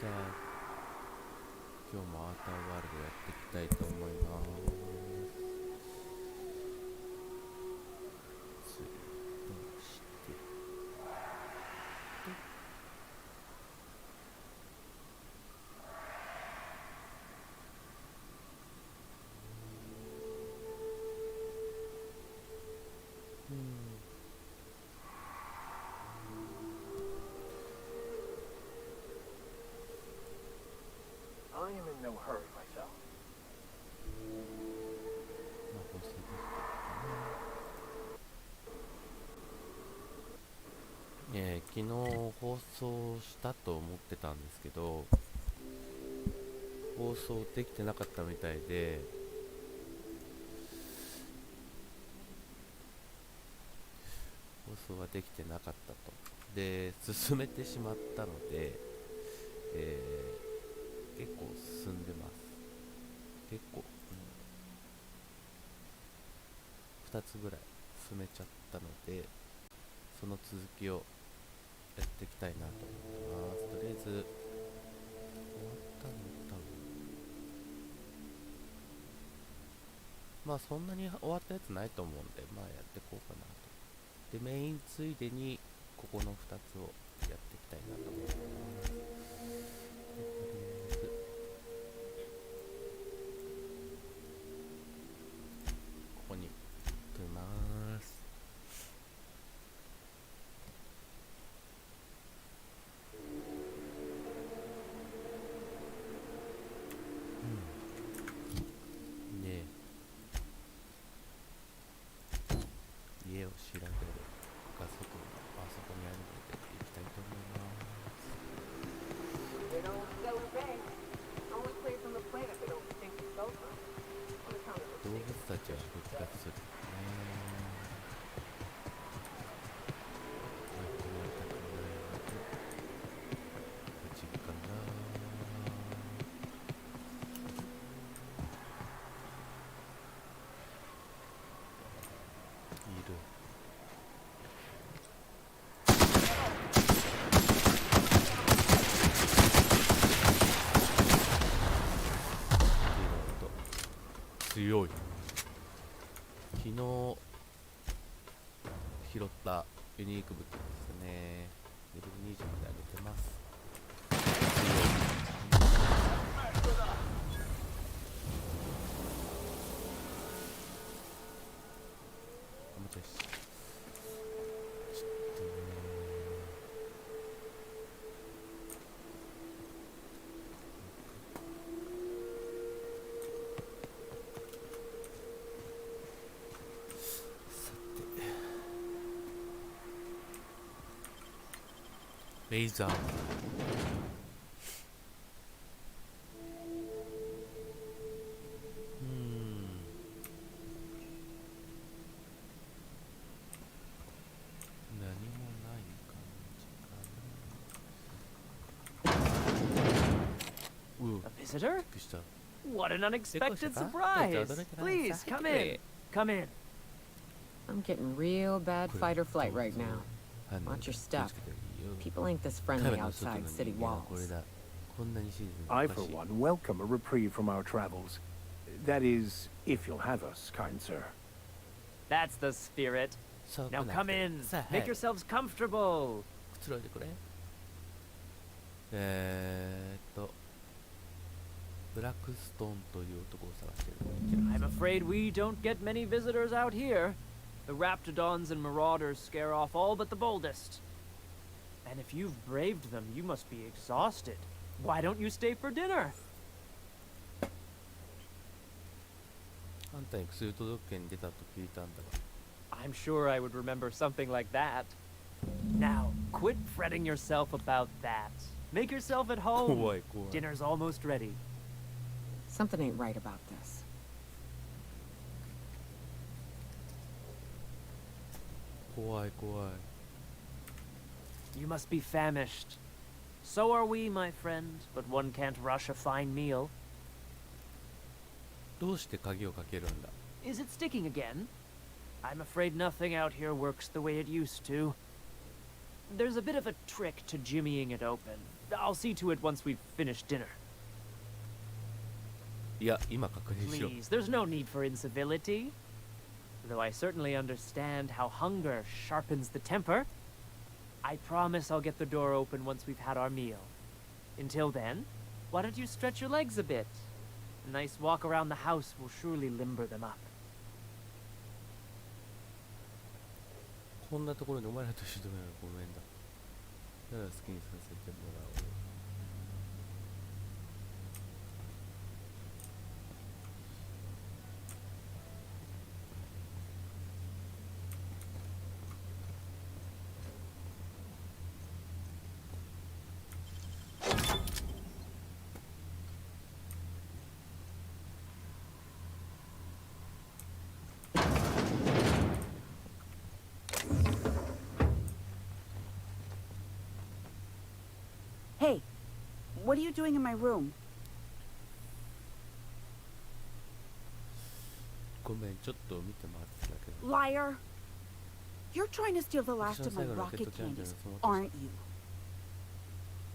さあ今日もアウターワールドやっていきたいと思います。ツイートしてI am in no hurry myself. まあ放送できてるかな。昨日放送したと思ってたんですけど放送できてなかったみたいで、放送ができてなかったと。で進めてしまったので、結構進んでます。結構、2つぐらい進めちゃったので、その続きをやっていきたいなと思ってます。とりあえず終わったの多分まあそんなに終わったやつないと思うんで、まあやっていこうかなと。でメインついでにここの2つをやっていきたいなと思います。ここに取ります。で家を調べる画素とパソコンにあるのでいきたいと思います。They don't sell in banks. Only place on the planet they don't think to sell from. On account of 動 the 物たちは復活するね。うちかな。いる。強い。昨日拾ったユニーク武器ですね。レベル20まで上げてます。もうちょいしちょっとねレイザー何もない感じかな。A visitor? びっくりした。 What an unexpected でこうしたか？ surprise! 驚いたな。 Please, さあ come in. Come in. I'm getting real bad これ fight or flight right now. あの Watch your 気を stuff. つけていいよ。 People ain't this カ friendly メラの外の outside 人 city 間はこれ walls. だ。こんなにシーズン I, おか for しい。 one, welcome a reprieve from our travels. That is, if you'll have us, kind sir. That's the spirit. そう Now な come って in. さあ Make yourselves comfortable. くつろいでくれ。ブラックストーンという男を探してる。 I'm afraid we don't get many visitors out here. The raptidons and marauders scare off all but the boldest. And if you've braved them, you must be exhausted. Why don't you stay for dinner? あんたに薬届けに出たと聞いたんだが。 I'm sure I would remember something like that. Now, quit fretting yourself about that. Make yourself at home. 怖い怖い。 Dinner's almost ready. Something ain't right about this. 怖い怖い。 You must be famished. So are we, my friend, but one can't rush a fine meal. どうして鍵をかけるんだ。 Is it sticking again? I'm afraid nothing out here works the way it used to. There's a bit of a trick to jimmying it open, I'll see to it once we've finished dinner. いや、今確認しろ。 Please, there's no need for incivility. Though I certainly understand how hunger sharpens the temper, I promise I'll get the door open once we've had our meal. Until then, why don't you stretch your legs a bit? A nice walk around the house will surely limber them up. こんなところにお前らと一緒にごめんだ。だから好きにさせてもらおう。Hey, what are you doing in my room? ごめん、ちょっと見て回ってたけど。 Liar! You're trying to steal the last of my rocket candies, aren't you?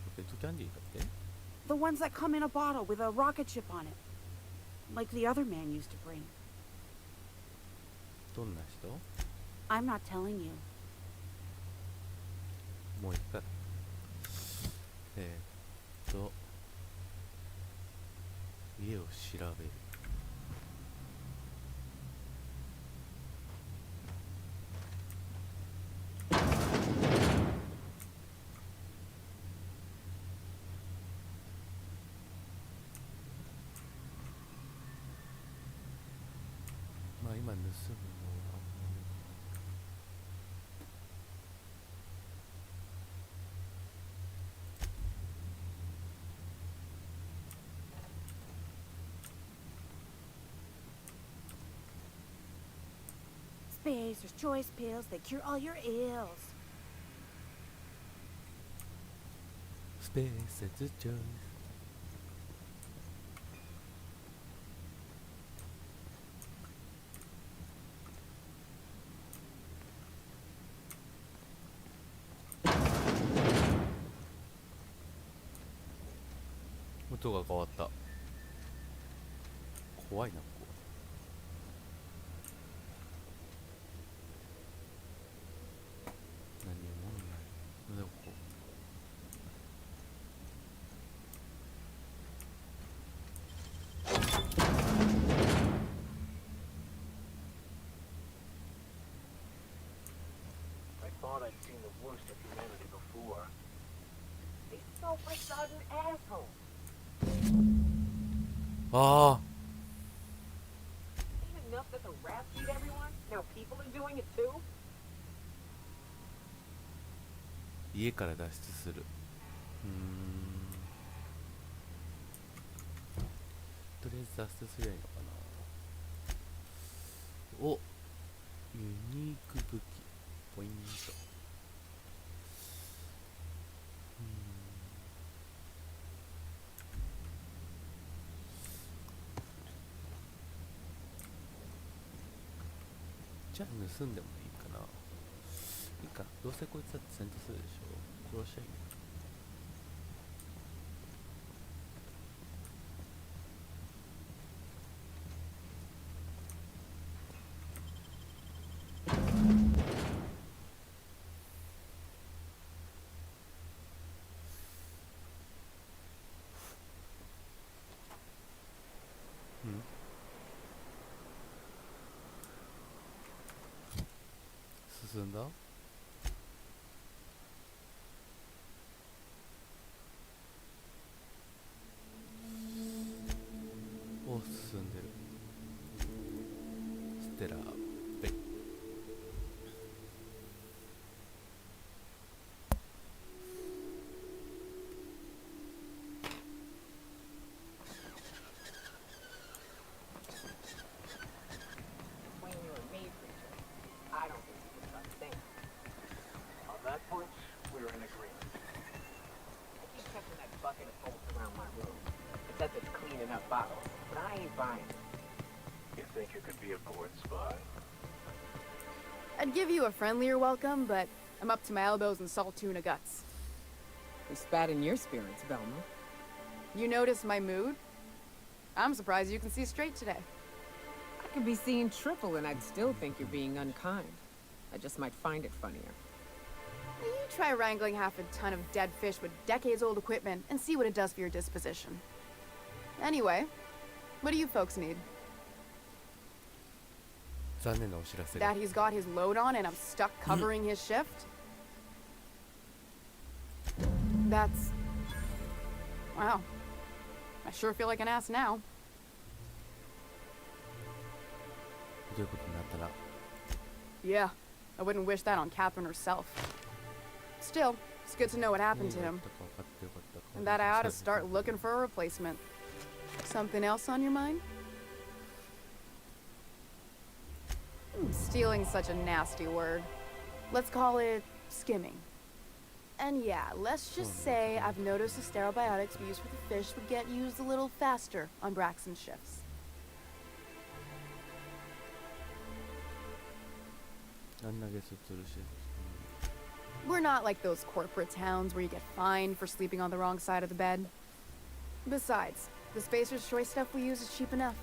ロケットキャンディーだって？ The ones that come in a bottle with a rocket ship on it. Like the other man used to bring. どんな人？ I'm not telling you. もう一回。家を調べる。まあ今盗むのはSpacer's choice pills, they cure all your ills. スペースズチョイス。音が変わった。怖いな、ここ。何もない。でもこう。I thought I'd seen the worst of humanity before. These self-retarded assholes. ああ。 Ain't enough that the rats eat everyone? Now people are doing it too? 家から脱出する。とりあえず脱出すりゃいいのかな。お、ユニーク武器ポイント。じゃあ盗んでもいいかな。いいか、どうせこいつだって戦闘するでしょ。殺しゃいい。進んだ？お、進んでる。ステラベイ。Between you and me, preacher, I don't think you can stop thinking. On that point, we're in agreement. I keep catching that bucket of bolts around my room. It says it's cleaning up bottles, but I ain't buying it. You think you could be a bored spy? I'd give you a friendlier welcome, but I'm up to my elbows in salt tuna guts. We spat in your spirits, Velma. You notice my mood? I'm surprised you can see straight today. I could be seeing triple and I'd still think you're being unkind. I just might find it funnier. You try wrangling half a ton of dead fish with decades-old equipment and see what it does for your disposition. Anyway, what do you folks need? 残念なお知らせが That he's got his load on and I'm stuck covering his shift? That's... Wow. I sure feel like an ass now. どういうことになったら Yeah, I wouldn't wish that on Catherine herself. Still, it's good to know what happened to 何があ him. ったか分かってよかったか And that I ought to start looking for a replacement. Something else on your mind? Stealing's such a nasty word. Let's call it skimming. And yeah, let's just say I've noticed the sterile biotics we use for the fish would get used a little faster on Braxton's shifts. あんなゲスつるし We're not like those corporate towns where you get fined for sleeping on the wrong side of the bed. Besides, the Spacer's Choice stuff we use is cheap enough.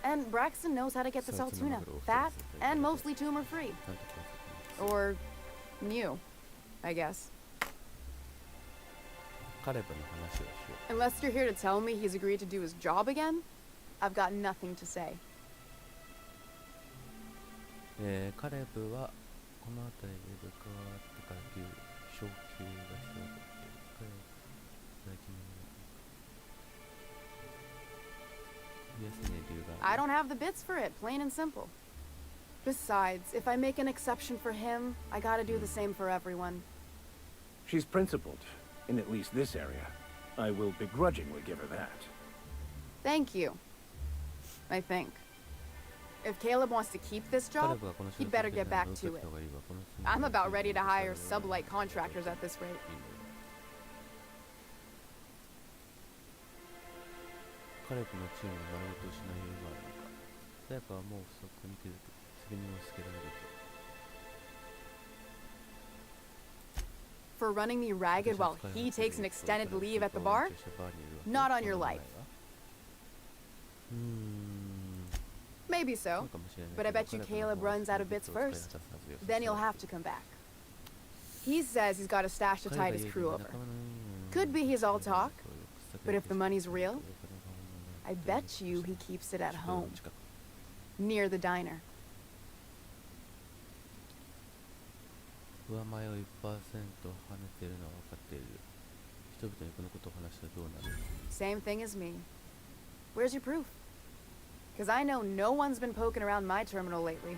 And Braxton knows how to get this all tuna, fat, and mostly tumor-free. なんとか Or new, I guess. カレブの話をしよ Unless you're here to tell me he's agreed to do his job again, I've got nothing to say. う、カレブはこの辺りで変わってからという昇級が必要だって彼は最近の安いね理由が I don't have the bits for it, plain and simple. Besides, if I make an exception for him, I gotta do the same for everyone. She's principled, in at least this area. I will begrudgingly give her that. Thank you. I think. If Caleb wants to keep this カレ job, ブがこの仕 he'd 事 better を受け get た back ら受け to た it. 方がいいわこの仕事 I'm about ready to hire sublight contractors at this rate. カレブのチームを丸ごと失いようがあるのかさやかはもう不足に気づき責任をつけられると For running me ragged while he takes an extended leave at the bar? Not on your life. Maybe so, but I bet you Caleb runs out of bits first. Then he'll have to come back. He says he's got a stash to tide his crew over. Could be he's all talk, but if the money's real, I bet you he keeps it at home, near the diner. 上前を 1% 跳ねてるのは分かっている人々にこのことを話したらどうなる Same thing as me. Where's your proof? Because I know no one's been poking around my terminal lately.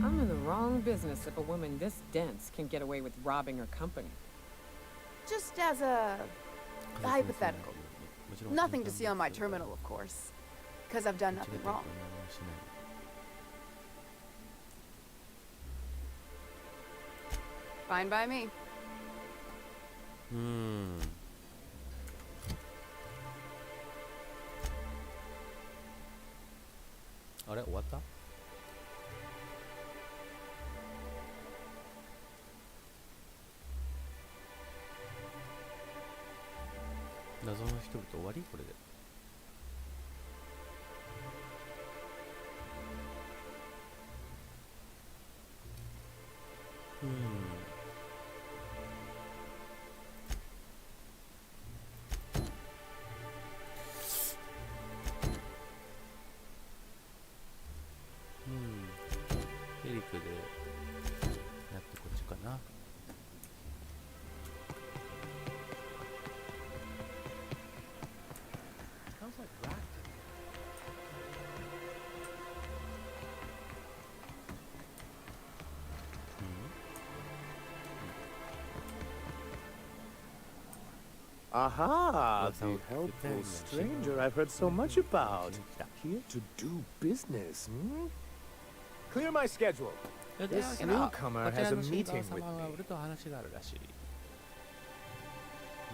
I'm in the wrong business if a woman this dense can get away with robbing her company. Just as a hypothetical. Nothing to see on my terminal, of course. Because I've done nothing wrong. Fine by me. あれ終わった謎の人々終わりこれでヘリクでやってこっちかなAha, That's the how helpful it stranger I've heard so much about. Here to do business, hmm? Clear my schedule. This newcomer has a meeting with は me. 俺と話があるらしい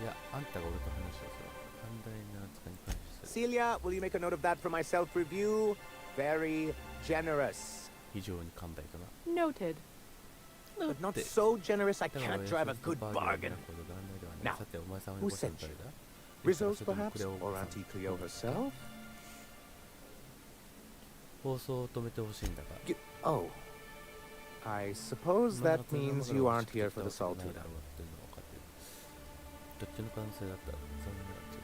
いやあんたが俺と話をする寛大な扱いに感謝する Celia, will you make a note of that for my self-review? Very generous. 非常に寛大かな Noted. But not so generous I can't drive a good bargain. これが案内では Now, さてお前さんを who 呼ばせたの sent you? 誰だ？ Rizzo's それとも perhaps? クレオ Or さん Auntie Cleo herself? 放送を止めてほしいんだが。 Oh. I suppose that means you aren't here for the Saltino. どっちの可能性だったら残念だった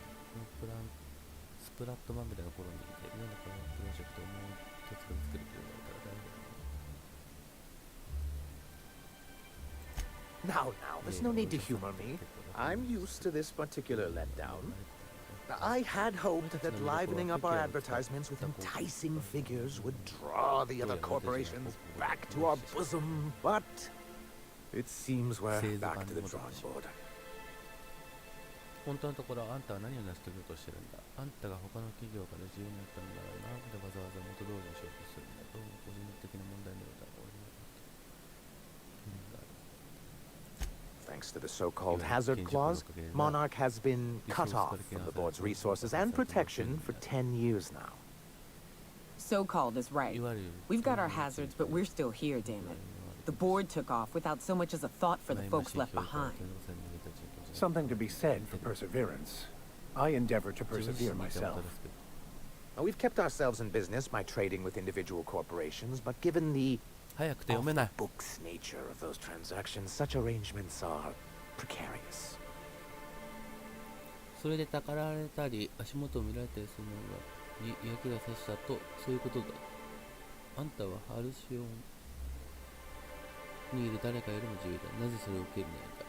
このスプラットまみれの頃にいて世の中のプロジェクトをもう一つ作る気があったら誰だろう Now, there's no need to humor me. I'm used to this particular letdown. I had hoped that livening up our advertisements with enticing figures would draw the other corporations back to our bosom, but it seems we're back to the drawing board. 本当のところあんたは何を成し遂げようとしてるんだあんたが他の企業から自由になったのならなんでわざわざ元通りにしようとするんだどうも個人的な問題のようだ俺には Thanks to the so-called hazard clause, Monarch has been cut off from the board's resources and protection for 10 years now. So-called is right. We've got our hazards, but we're still here, damn it. The board took off without so much as a thought for the folks left behind. Something to be said for perseverance. I endeavor to persevere myself. We've kept ourselves in business by trading with individual corporations, but given the 早くて読めない off-the-books nature of those transactions, such arrangements are precarious. それでたかられたり足元を見られたりするのに嫌気がさしたとそういうことだあんたはハルシオンにいる誰かよりも自由だなぜそれを受け入れないんだ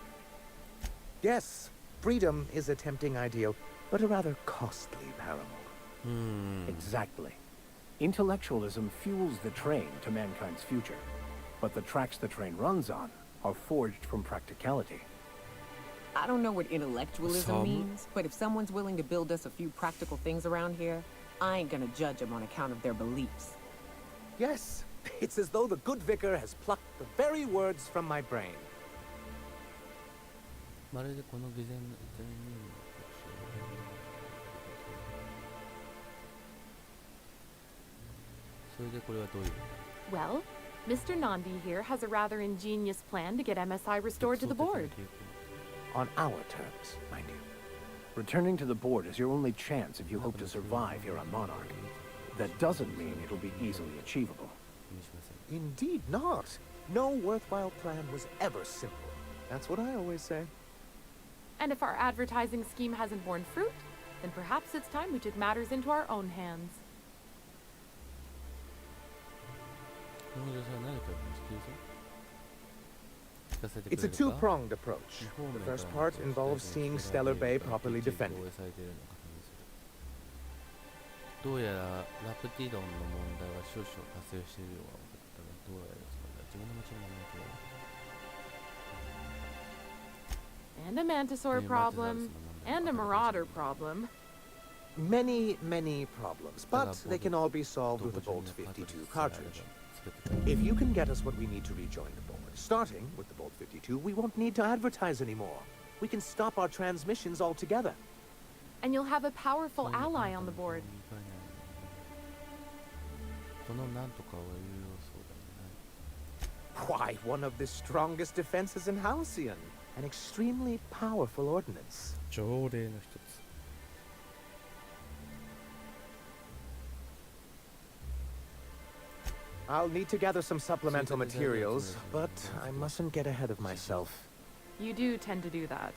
Yes, freedom is a tempting ideal, but a rather costly paramour. Exactly. Intellectualism fuels the train to mankind's future, but the tracks the train runs on are forged from practicality. I don't know what intellectualism means, but if someone's willing to build us a few practical things around here, I ain't gonna judge them on account of their beliefs. Yes, it's as though the good vicar has plucked the very words from my brain. まるでこの偽善のそれでこれはどういう Well, Mr. Nandi here has a rather ingenious plan to get MSI restored to the board. On our terms, mind you. Returning to the board is your only chance if you hope to survive here on Monarch. That doesn't mean it'll be easily achievable. Indeed not. No worthwhile plan was ever simple. That's what I always say. And if our advertising scheme hasn't borne fruit, then perhaps it's time we took matters into our own hands. It's a two-pronged approach. The first part involves seeing Stellar Bay properly defended. どうやらラプティドンの問題は少々発生しているようは分かったがどうやら自分の町の名前と And a Mantisaur problem, and a Marauder problem. Many, many problems, but they can all be solved with a Bolt 52 cartridge. If you can get us what we need to rejoin the board, starting with the Bolt 52, we won't need to advertise anymore. We can stop our transmissions altogether. And you'll have a powerful ally on the board. このなんとかは有用そうだね Why, one of the strongest defenses in Halcyon. An extremely powerful ordnance. 条例の一つ I'll need to gather some supplemental materials, but I mustn't get ahead of myself. You do tend to do that.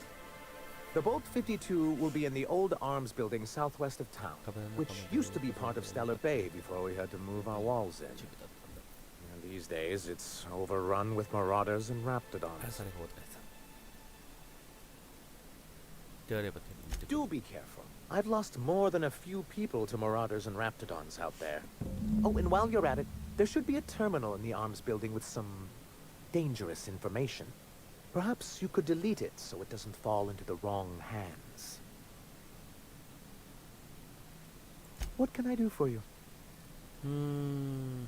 The Bolt 52 will be in the old arms building southwest of town, which used to be part of Stellar Bay before we had to move our walls in. And these days, it's overrun with marauders and raptidons. Do be careful. I've lost more than a few people to marauders and raptidons out there. Oh, and while you're at it, there should be a terminal in the arms building with some dangerous information. Perhaps you could delete it so it doesn't fall into the wrong hands. What can I do for you? You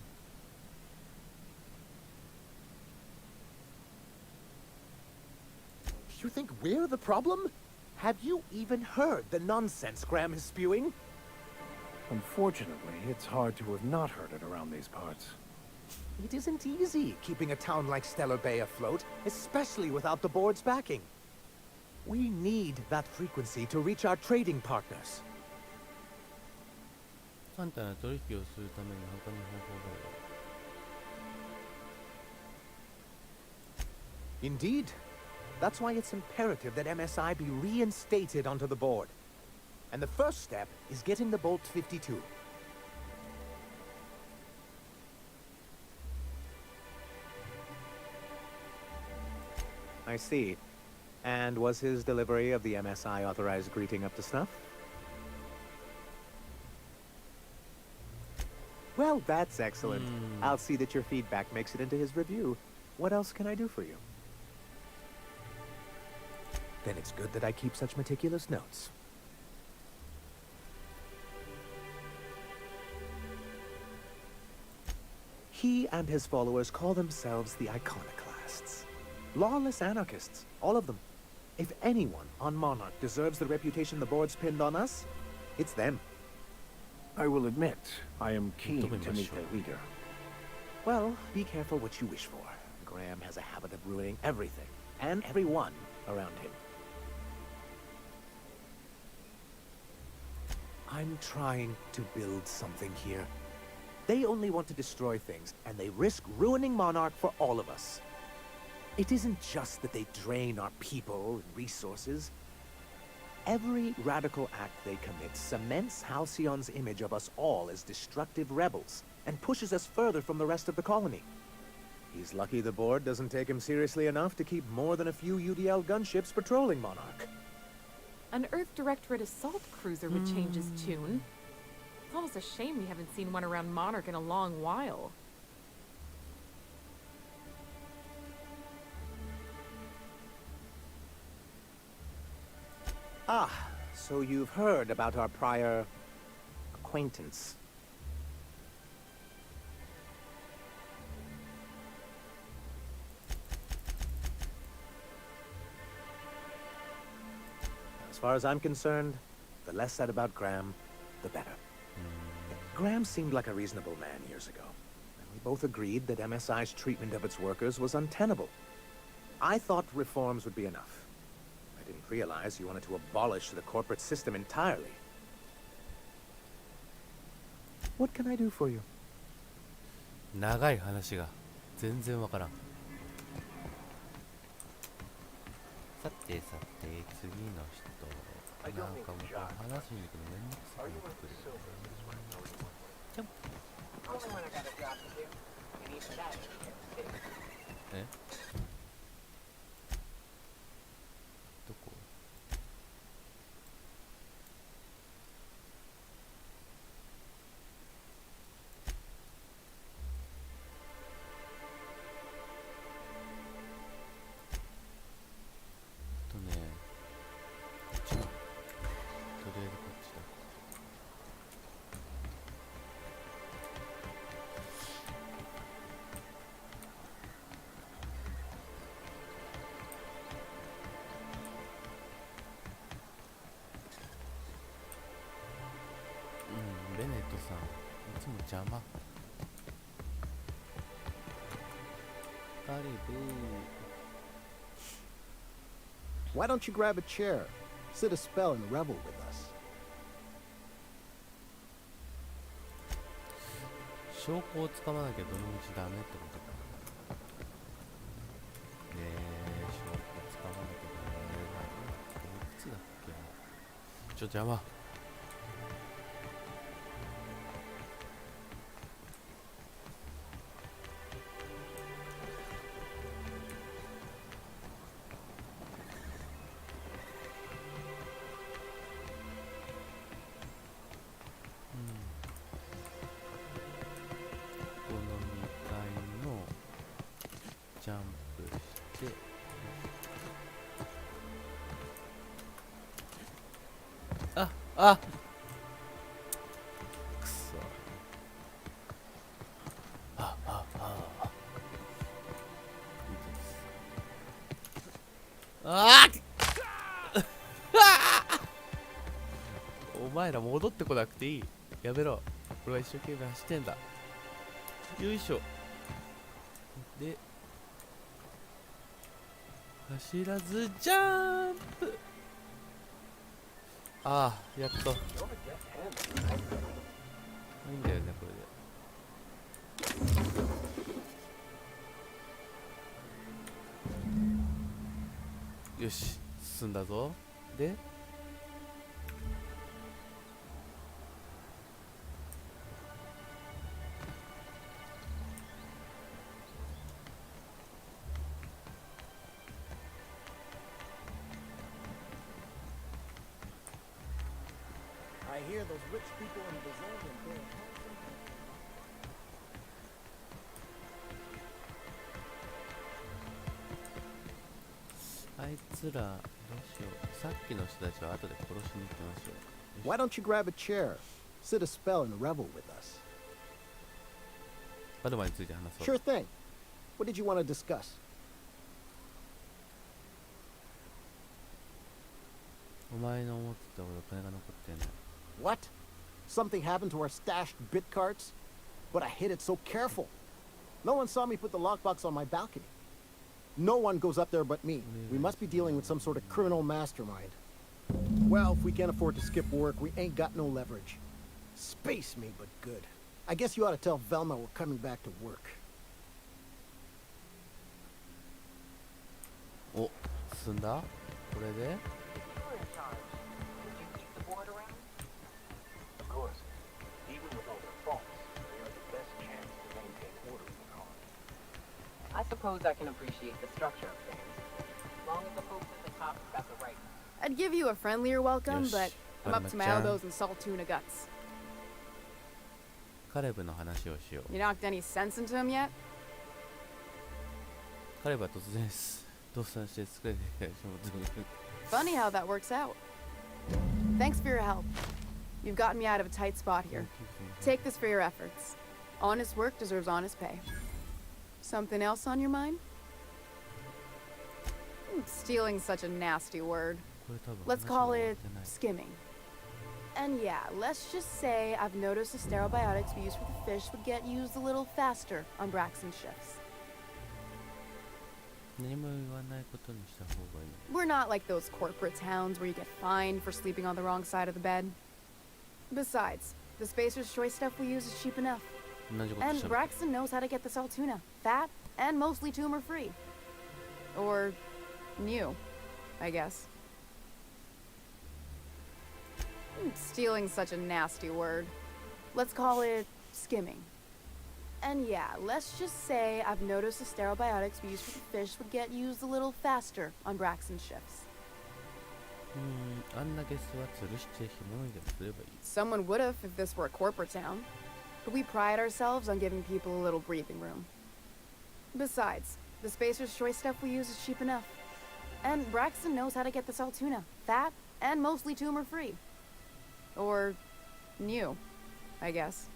think we're the problem? Have you even heard the nonsense Graham is spewing? Unfortunately, it's hard to have not heard it around these parts. It isn't easy keeping a town like Stellar Bay afloat, especially without the board's backing. We need that frequency to reach our trading partners. 簡単な取引をするために他に方法がある。 Indeed. That's why it's imperative that MSI be reinstated onto the board. And the first step is getting the Bolt 52. I see. And was his delivery of the MSI authorized greeting up to snuff? Well, that's excellent. I'll see that your feedback makes it into his review. What else can I do for you? Then it's good that I keep such meticulous notes. He and his followers call themselves the Iconoclasts. Lawless anarchists, all of them. If anyone on Monarch deserves the reputation the board's pinned on us, it's them. I will admit, I am keen to meet their leader. Well, be careful what you wish for. Graham has a habit of ruining everything, and everyone around him. I'm trying to build something here. They only want to destroy things, and they risk ruining Monarch for all of us. It isn't just that they drain our people and resources. Every radical act they commit cements Halcyon's image of us all as destructive rebels, and pushes us further from the rest of the colony. He's lucky the board doesn't take him seriously enough to keep more than a few UDL gunships patrolling Monarch. An Earth Directorate assault cruiser would change his tune. It's almost a shame we haven't seen one around Monarch in a long while. Ah, so you've heard about our prior acquaintance. As far as I'm concerned, the less said about Graham, the better. Graham seemed like a reasonable man years ago, and we both agreed that MSI's treatment of its workers was untenable. I thought reforms would be enough. I didn't realize you wanted to abolish the corporate system entirely. What can I do for you? 長い話が全然わからん。さてさて次の人なんかもう話しに行くのめんどくさくなってくる。ジャンプ。え？どこ？こっちだ。とりあえずこっちだ。ベネットさん、いつも邪魔。ガリブー。Why don't you grab a chair? Sit a spell and revel with us. 証拠をつかまなきゃどの道ダメってことか。ねえ、証拠つかまなきゃダメな。いつだっけ？邪魔。ジャンプしてあくそお前ら戻ってこなくていい。やめろ。俺は一生懸命走ってんだ。よいしょ。で走らずジャンプ。ああ、やっと。いいんだよね、これで。よし、進んだぞ。で、I hear those rich people in Brazil and they're handsome. あいつらどうしよう。さっきの人たちは後で殺しに行きましょう。 Why don't you grab a chair, sit a spell, and revel with us? パドマについて話そう。 Sure thing. What did you want to discuss? お前の思ってたほど金が残ってない。 What? Something happened to our stashed bit carts? But I hid it so careful. No one saw me put the lockbox on my balcony. No one goes up there but me. We must be dealing with some sort of criminal mastermind. Well, if we can't afford to skip work, we ain't got no leverage. Space me, but good. I guess you ought to tell Velma we're coming back to work. お、進んだ？これで？ Of course. Even with all their faults, they are the best chance to maintain order in the colony. I suppose I can appreciate the structure of things. As long as the folks at the top got the right. I'd give you a friendlier welcome, Yes, but I'm up to my Parma-chan. elbows in salt tuna guts. カレブの話をしよう。 You knocked any sense into him yet? カレブは突然倒産して作れてきたでしょ。 Funny how that works out. Thanks for your help. You've gotten me out of a tight spot here. Take this for your efforts. Honest work deserves honest pay. Something else on your mind? Stealing's such a nasty word. これ多分 Let's 話が call 終わ it ってない。 skimming. And yeah, let's just say I've noticed the sterile biotics we use for the fish would get used a little faster on Braxton's shifts. 何も言わないことにした方がいい。 We're not like those corporate towns where you get fined for sleeping on the wrong side of the bed. Besides, the Spacer's Choice stuff we use is cheap enough. 同じこと And したの。 Braxton knows how to get the salt tuna. Fat and mostly tumor-free. Or new, I guess. Stealing's such a nasty word. Let's call it skimming. And yeah, let's just say I've noticed the sterile biotics we use for the fish would get used a little faster on Braxton's shifts. あんだけ座吊るして紐にでもすればいい。 Someone would have if this were a corporate town. But we pride ourselves on giving people a little breathing room. Besides, the Spacer's Choice stuff we use is cheap enough. And Braxton knows how to get the salt tuna. Fat and mostly tumor-free. Or new, I guess.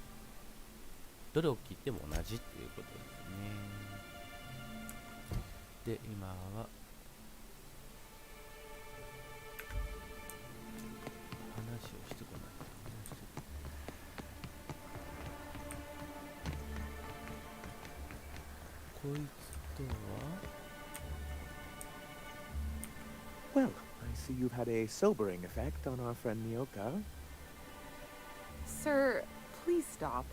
どれを切っても同じっていうことですね。で、今は話をしてこないと。こいつとは Well, I see you've had a sobering effect on our friend Mioka. Sir, please stop.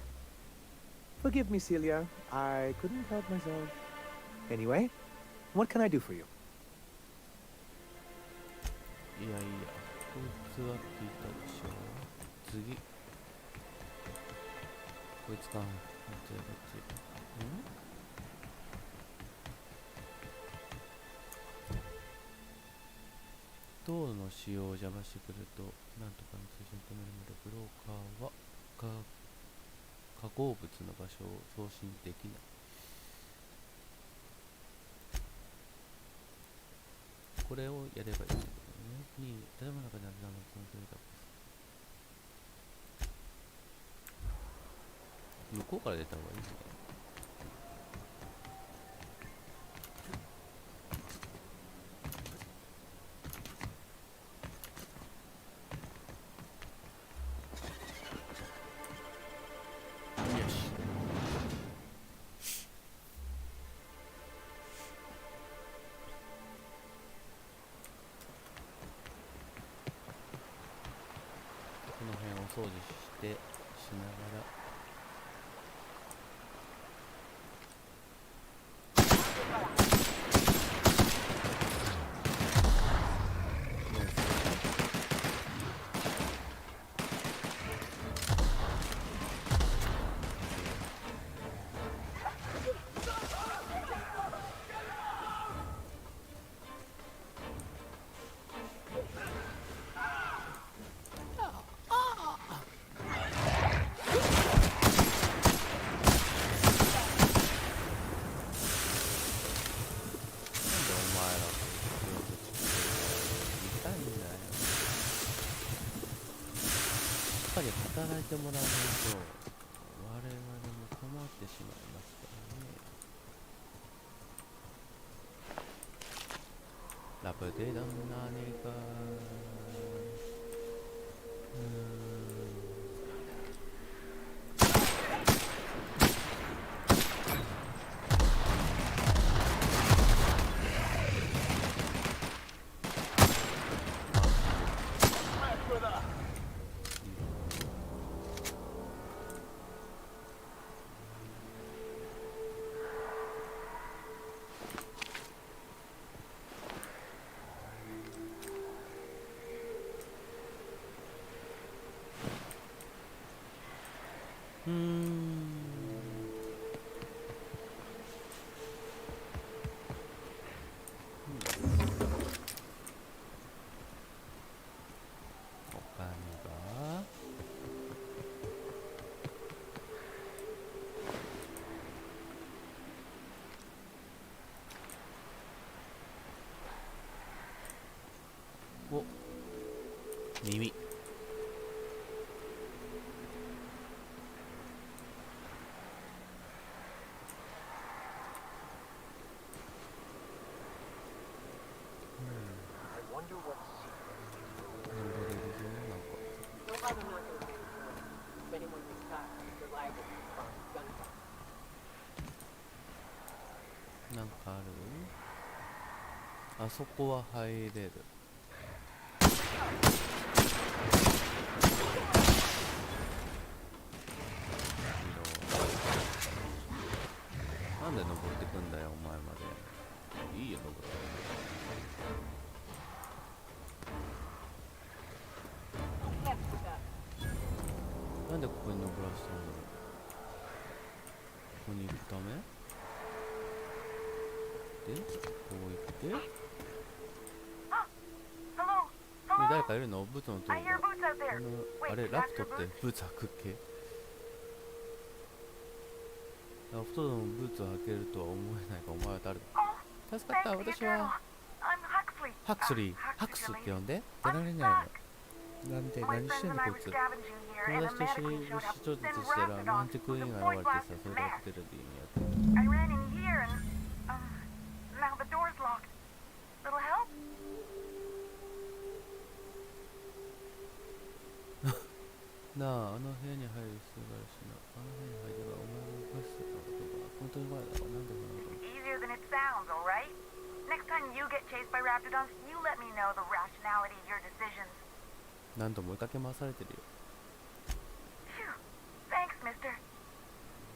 Forgive me, Celia. I couldn't help myself. Anyway, what can I do for you? いやいや、こいつは聞いたでしょ。次。こいつか。こっちこっち。塔の使用を邪魔してくると、なんとかの通信止めるので、ブローカーは化合物の場所を送信できない。これをやればいいんだけどね。に建物の中にあるのはこの距離だ。向こうから出た方がいいんだよ。掃除してしながら働いてもらわないと我々も困ってしまいますからね。ラブでだんなねかお、耳。なんかある？あそこは入れる。なんで登ってくんだよお前まで。いいよ登って。なんでここに登らせたんだろう。ここに行くためで、こう行って。誰かいるの？ブーツの音が。あれ、ラプトってブーツ履くっけ？ラプトのブーツを履けるとは思えないか。お前は誰だ？助かった。私はハクスリー。ハクスって呼んで。出られないの。なんで何してんのこいつ。友達と一緒に虫調節したらロマンティック映画が現れてさ、それで起きてるって意味やって。なあ、あの部屋に入る必要があるしな。あの部屋に入ればお前が動かしてたことが本当に前だからなんでもないか。Easier than it sounds, all right? Next time you get chased by raptidons, you let me know the rationality of your decisions. 何度も追いかけ回されてるよ。Phew. Thanks, mister.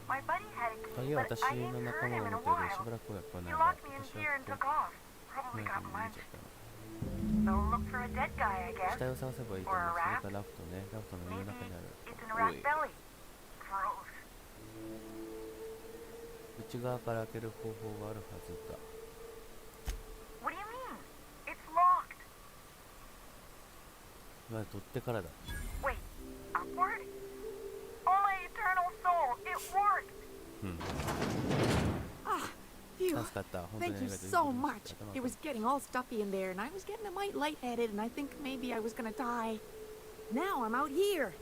My buddy had a key, 鍵は but 私 I の ain't 仲 heard 間 him が in 持 a っている。し while. ばらくは来 He ないが、 locked me in 私 here は and こ took off. Probably の got 部屋に lunch. 逃げちゃったの。 So look for a dead guy, I 死 guess. 体を探せばいいと思う。それからラフトね。ラフトの家の Maybe 中にある。 it's in a rat's belly. Gross. 内側から開ける方法があるはずだ。 What do you mean? It's locked. まず取ってからだ。 Wait, upward? Oh my eternal soul, it worked! うん。 Ah, phew. 助かった。本当に Thank あ you りがとう。 so much. It was getting all stuffy in there, and I was getting a mite lightheaded, and I think maybe I was gonna die. Now I'm out here,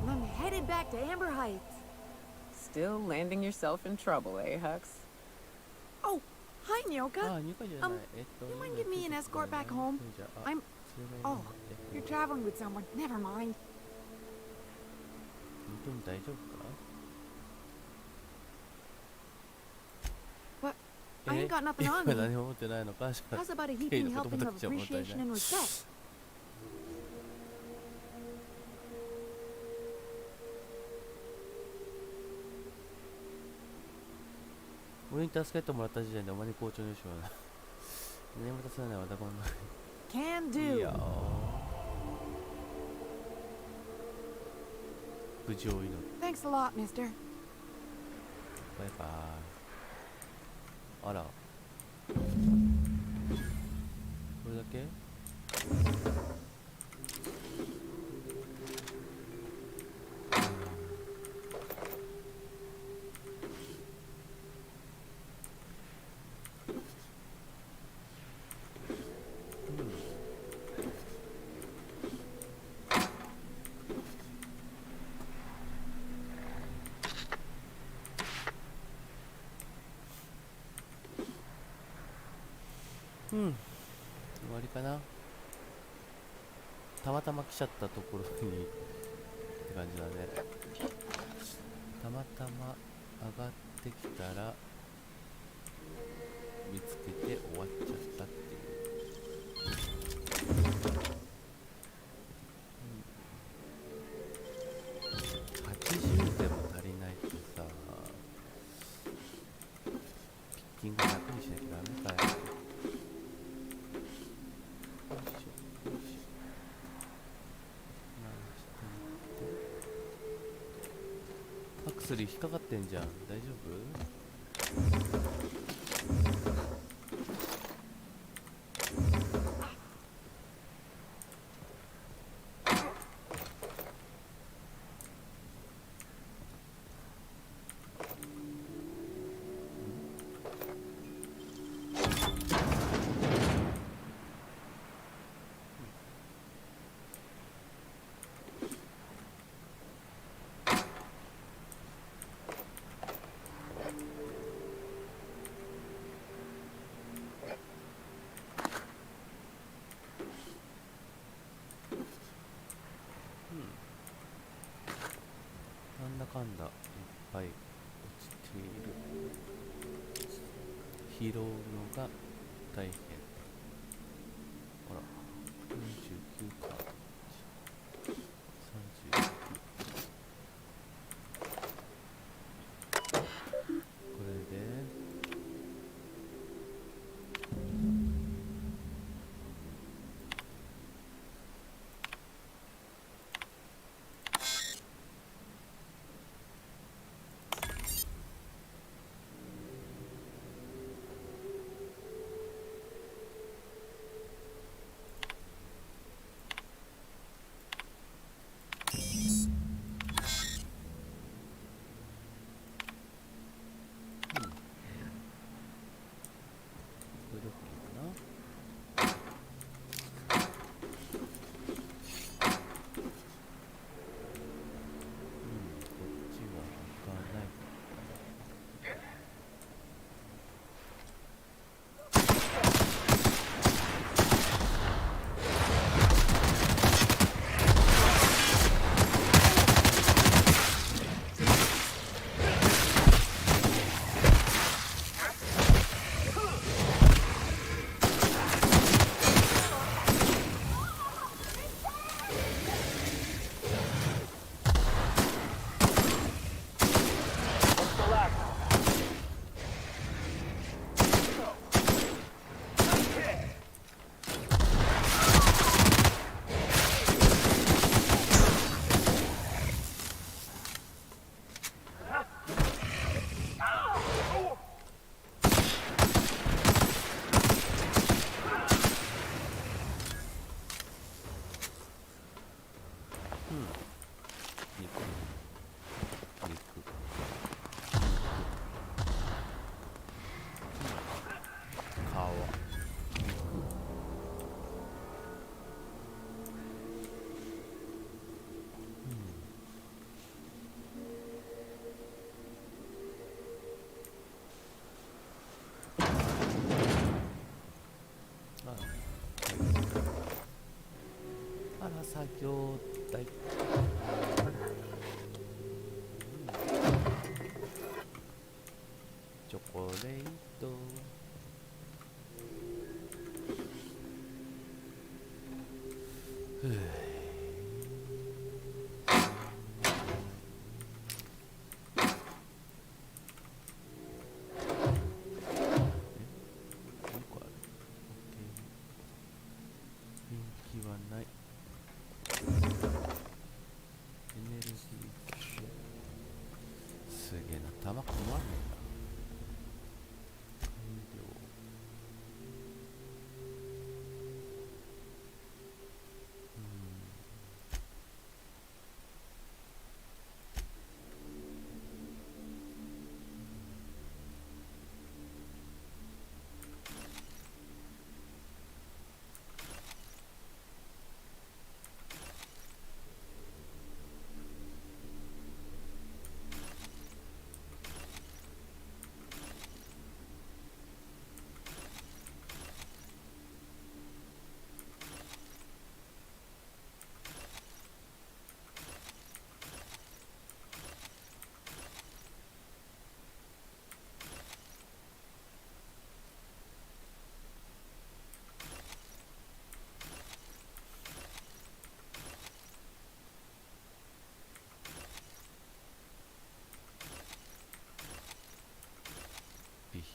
and I'm headed back to Amber Heights. Still landing yourself in trouble, eh, Hux? Oh, hi, Nyoka. ああ、ニコじゃない。You mind giving me an escort back home? I'm... Oh, you're traveling with someone. Never mind. 本当に大丈夫か？ But I ain't got nothing on 今 me. 何も持ってないのか？ How's about a heaping helping of appreciation and respect? に助けてもらった時点でお前に校長にしような。眠たせないわだこんな。Can いい do. よ。無事を祈る。 Thanks a lot, mister. バイバイ。あら。これだけ？うん、終わりかな。たまたま来ちゃったところにって感じだね。たまたま上がってきたら見つけて終わっちゃったっていう、80でも足りないとさ、ピッキング楽にしなきゃダメかよ。薬引っかかってんじゃん。大丈夫？なんだかんだいっぱい落ちている。拾うのが大変。ほら、49か39。これで作業台。チョコレート。ふぅ。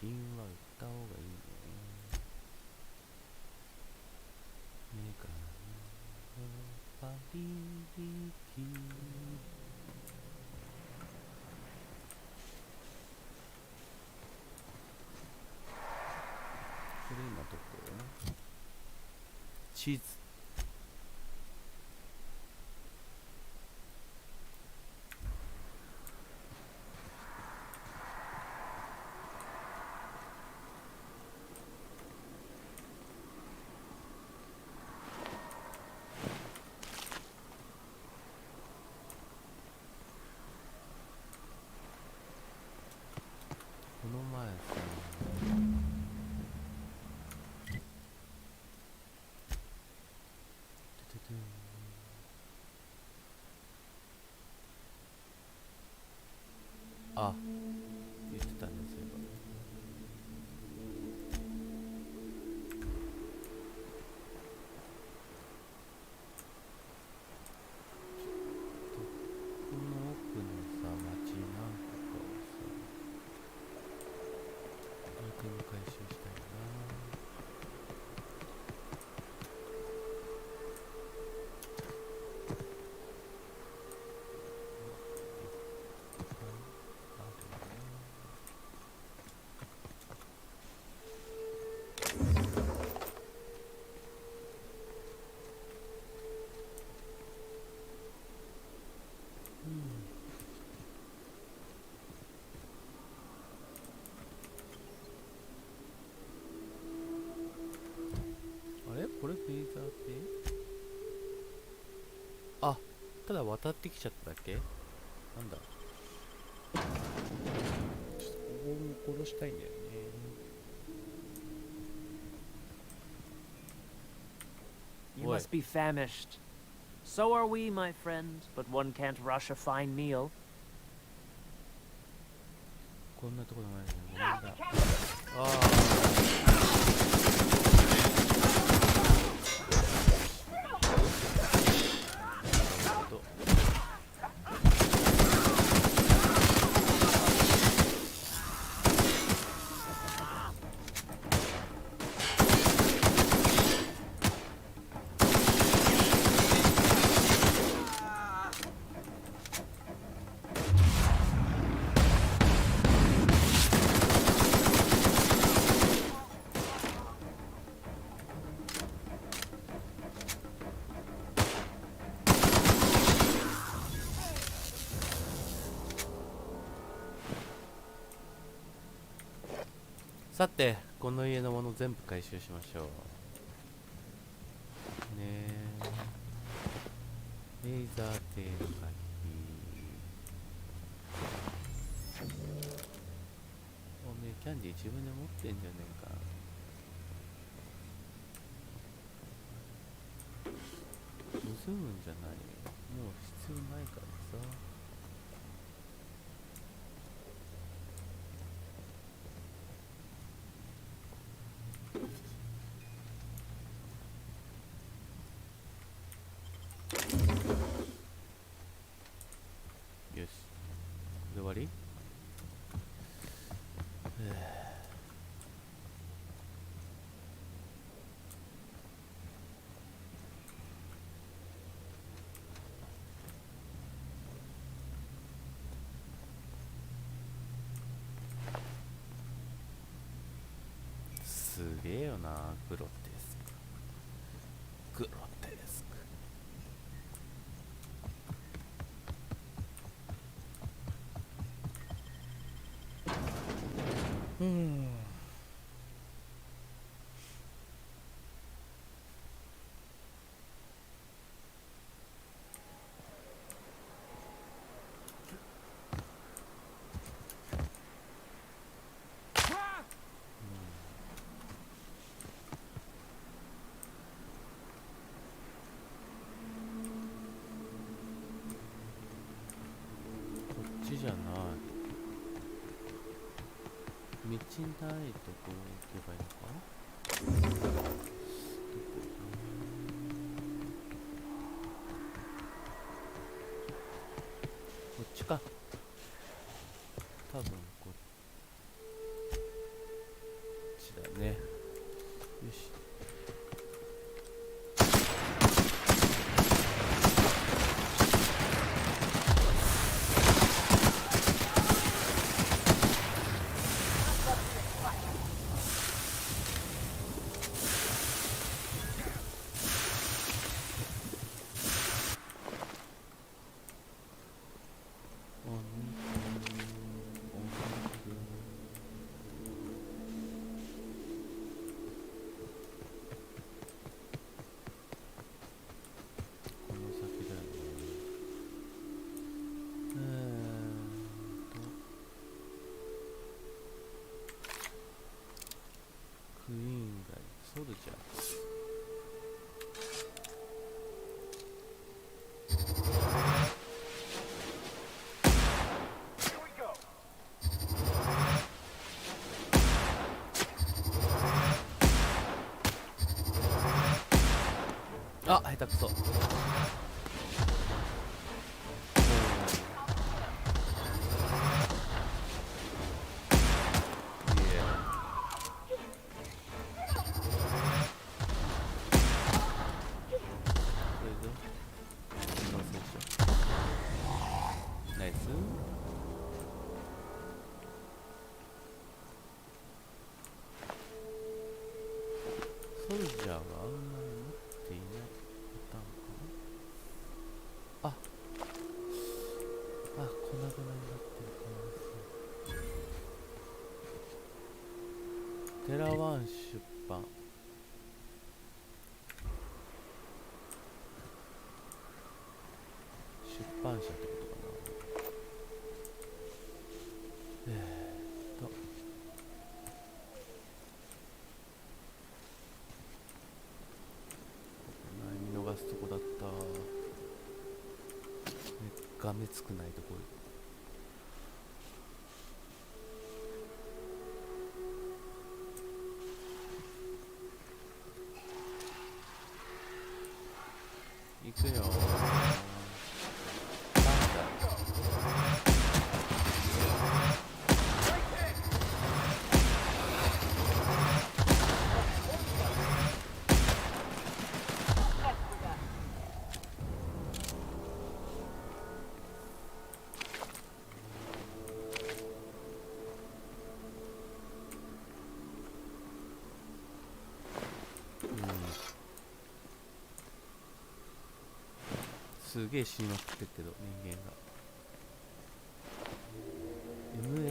信は歌おうがいいね。目からパリリキこれ今どこ？地図。この前さ、あ、言ってたね、そういえば。この奥のさ、街なんかをさ、アイテム回収したいな。あれこれフェーザーってあ、ただ渡ってきちゃっただけなんだちょっとここも殺したいんだよね。You must be famished. So are we, my friend, but one can't rush a fine meal. こんなところないですね。ごめんなさい。ああ。さて、この家のもの全部回収しましょう。ねえ。レーザーテール回避。おめえ、キャンディー自分で持ってんじゃねえか。盗むんじゃないよ。もう必要ないからさ。よし、これで終わり？すげえよな、グロテスク。グロテスク。こっちじゃない。道ないとこ行けばいいのか？こっちか。多分こっち。だね。よし。クイーンがソルジャー。あ、下手くそ。ナイス。ソルジャーがあんまり持っていないパターンかな。あ、粉々になってるからテラワン出版。出版社ってことかな。見逃すとこだった。がめつくないところ。行くよ。すげえ死にまくってるけど人間が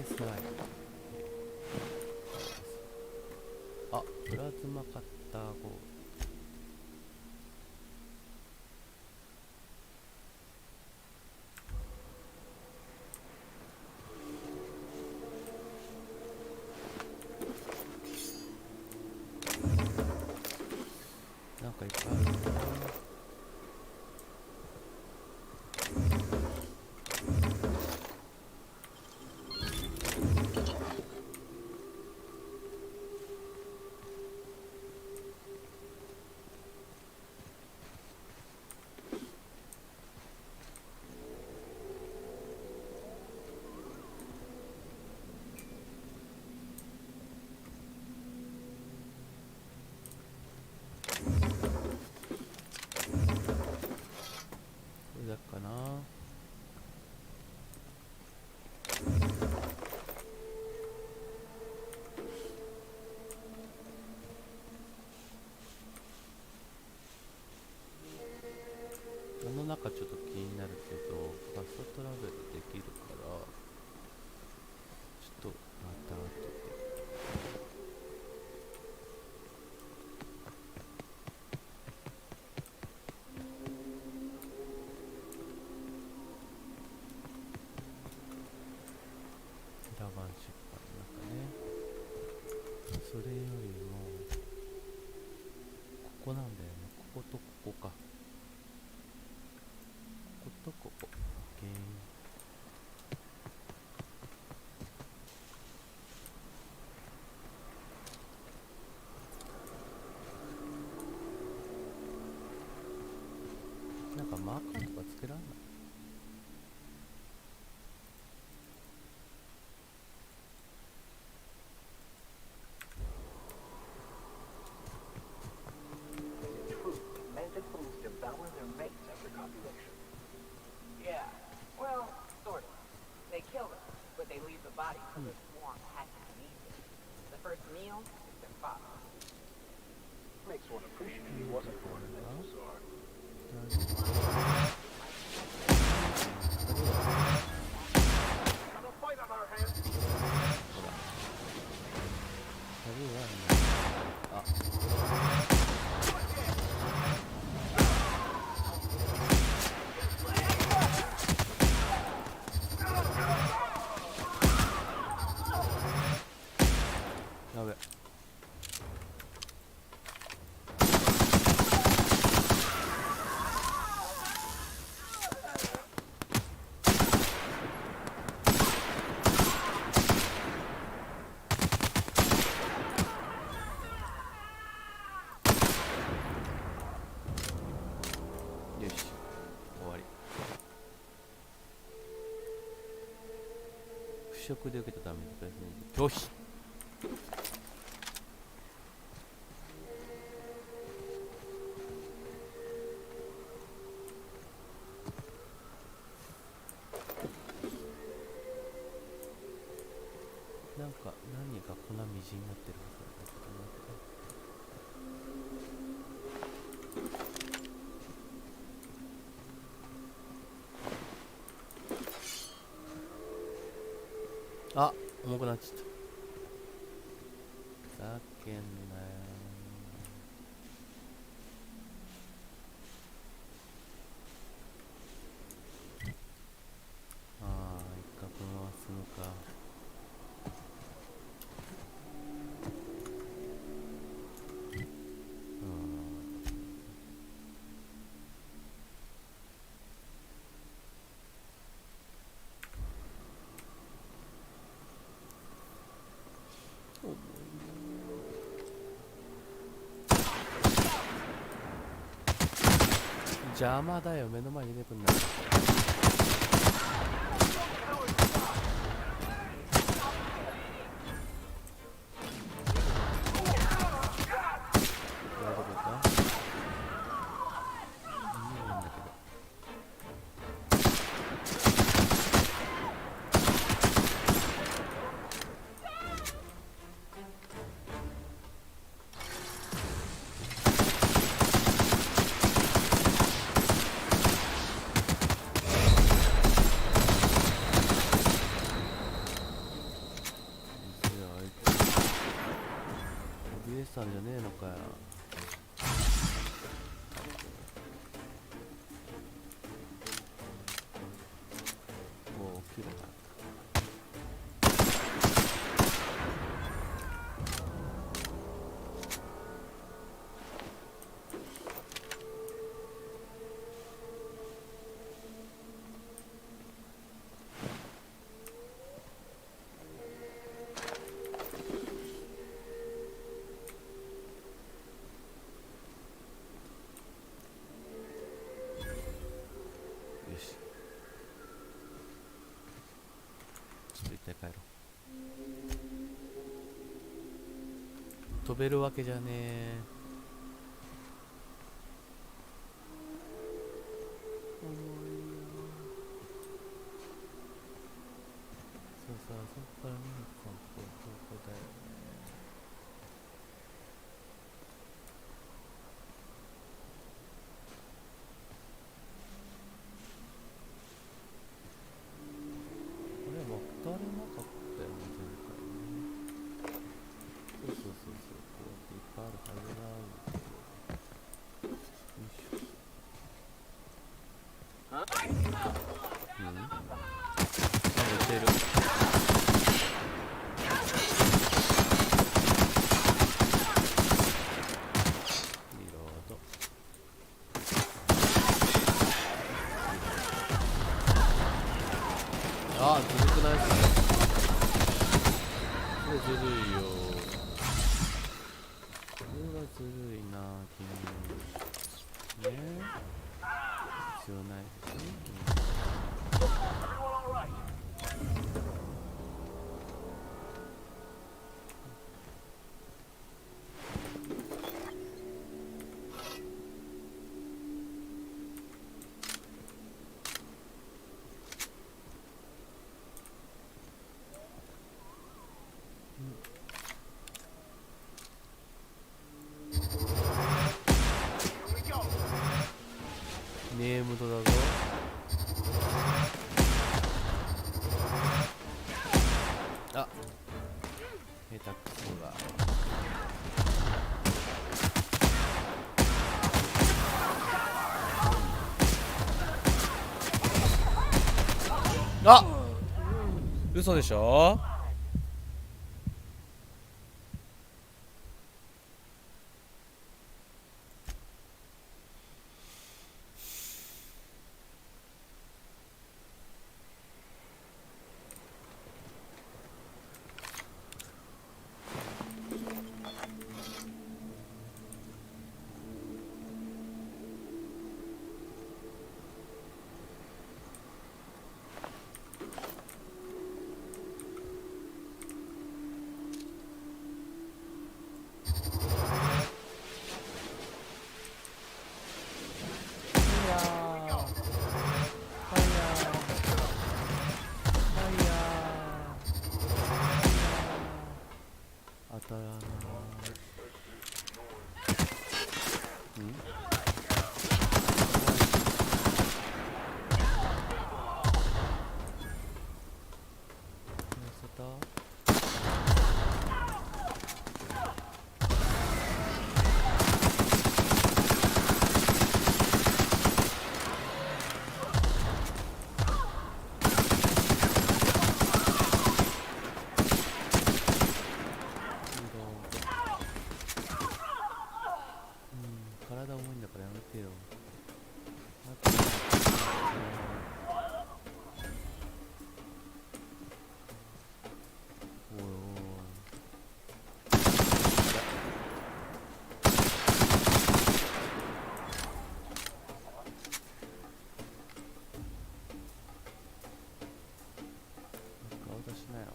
MSI あ、プラズマカッター号なんかいっぱいあるな。だかな。あの中ちょっと気になるけどファストトラベルできるからちょっとまた後で。ラバン出版の中ね。それよりもここなんだよね。こことここか。こことここ。なんかマーカーとかつけらんない？ of this warm hadn't been easy. The first meal has been fun. Makes one appreciate he wasn't born in this resort. やべ。よし、終わり。腐食で受けたダメージプラス20。よし。なんか何か粉みじんになってるはずだけどな。あ、重くなっちゃった。ふざけんなよ。ああ、一角回すのか。邪魔だよ、目の前に出てくんな。さんじゃねえのかよ。おお、切れた。帰ろう。飛べるわけじゃねえ。重いよ。そうさ、そっから見るか、ここだよね。渡れなかったよね、前回ね。そう、こうやっていっぱいあるはずなんだけど。よいしょ。うん？寝てる。リロード。ああ、ずるくないっすね。これずるいよ。これはずるいな、君。ね、必要ないですね、君。あ、嘘でしょ。当たらない。体重いんだからやめてよ。おいおい。顔出しなよ。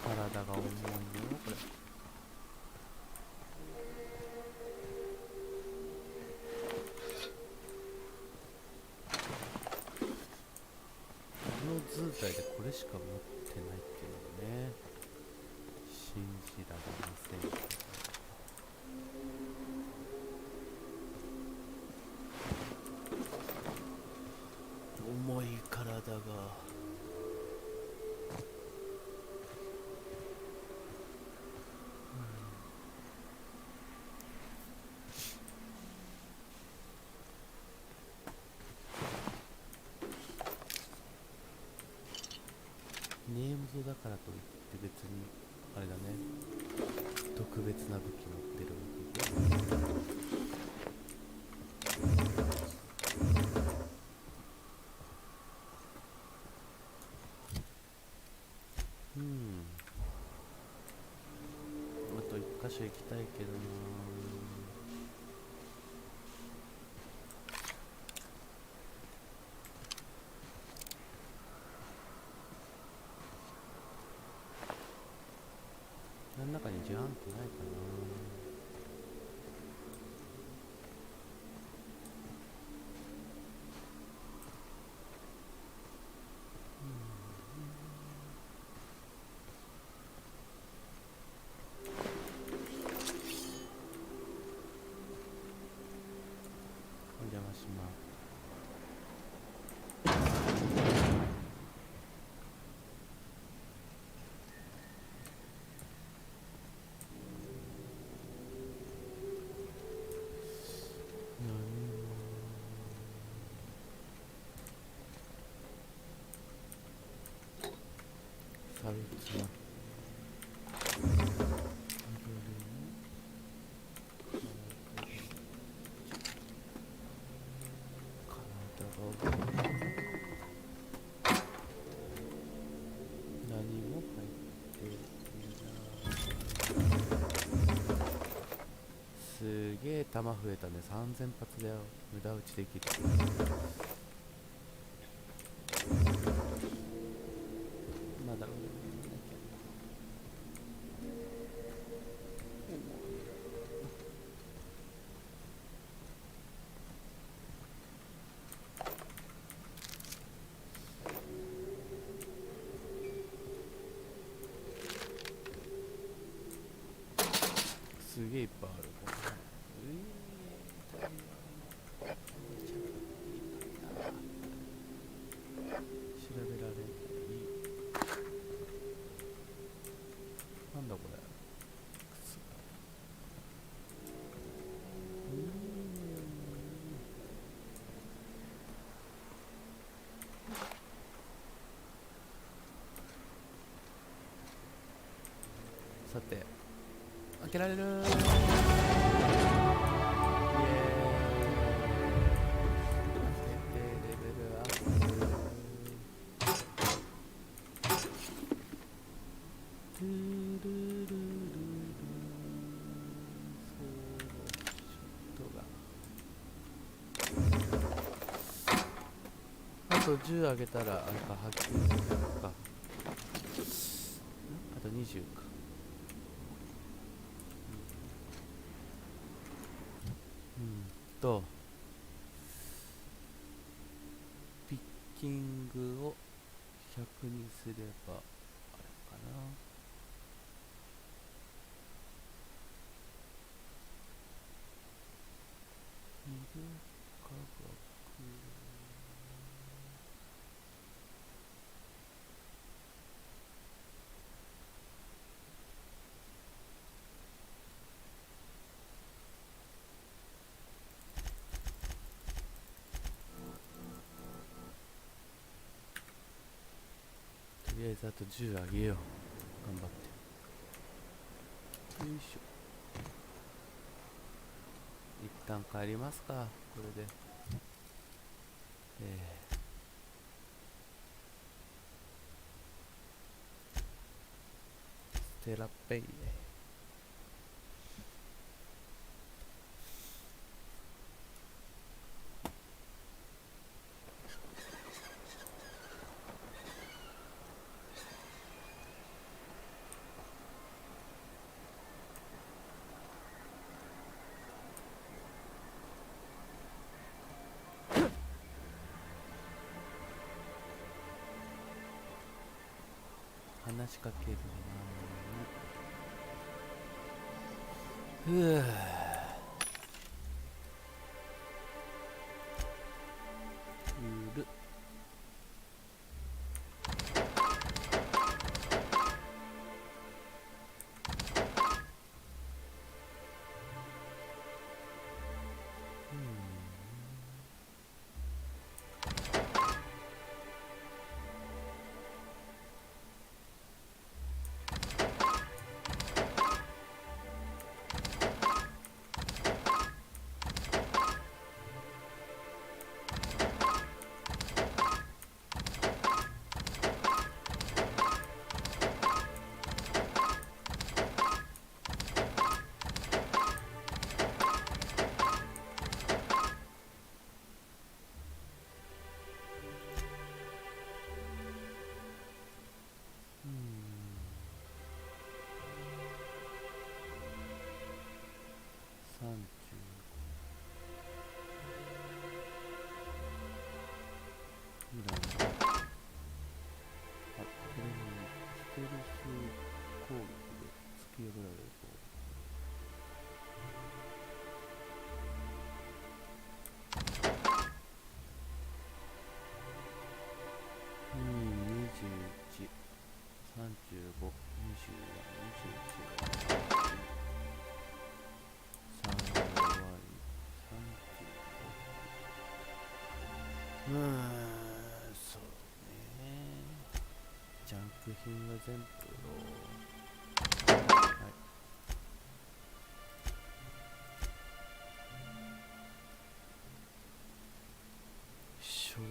体が重いよこれ。この図体でこれしか持ってないっていうのね、信じられません。重い体がネームズだからといって別にあれだね、特別な武器持ってるわけで。あと一箇所行きたいけどな。何の中に自販機ないかな。お邪魔します。サルツナ何も入っていない。すげえ弾増えたね。3000発だよ。無駄撃ちできる。まだすげえいっぱいある。さて開けられるー。イエーイ。レベルアップ。ルルルルルあと10上げたらあれか発給するか。あと20か。ピッキングを100にすればあれかな。いる科学。とりあえずあと10あげよう。頑張って。よいしょ。一旦帰りますか、これで。ステラペイ。話しかけるな。ふぅ。ゆる。そうね。ジャンク品が全部はい。消耗品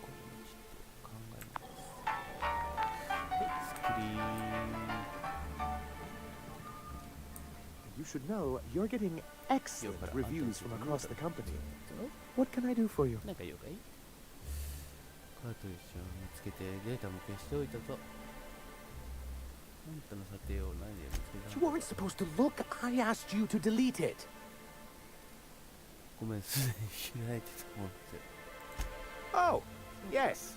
これもちょっと考えます。はい、スクリーン。You should know you're getting excellent reviews from across the company. What can I do for you? なんか言うかい？カートリッジを見つけてデータも消しておいたぞ。あんたの査定を何で見つけた You weren't supposed to look. I asked you to delete it. ごめん、すでに開いてたもんって。Oh, yes.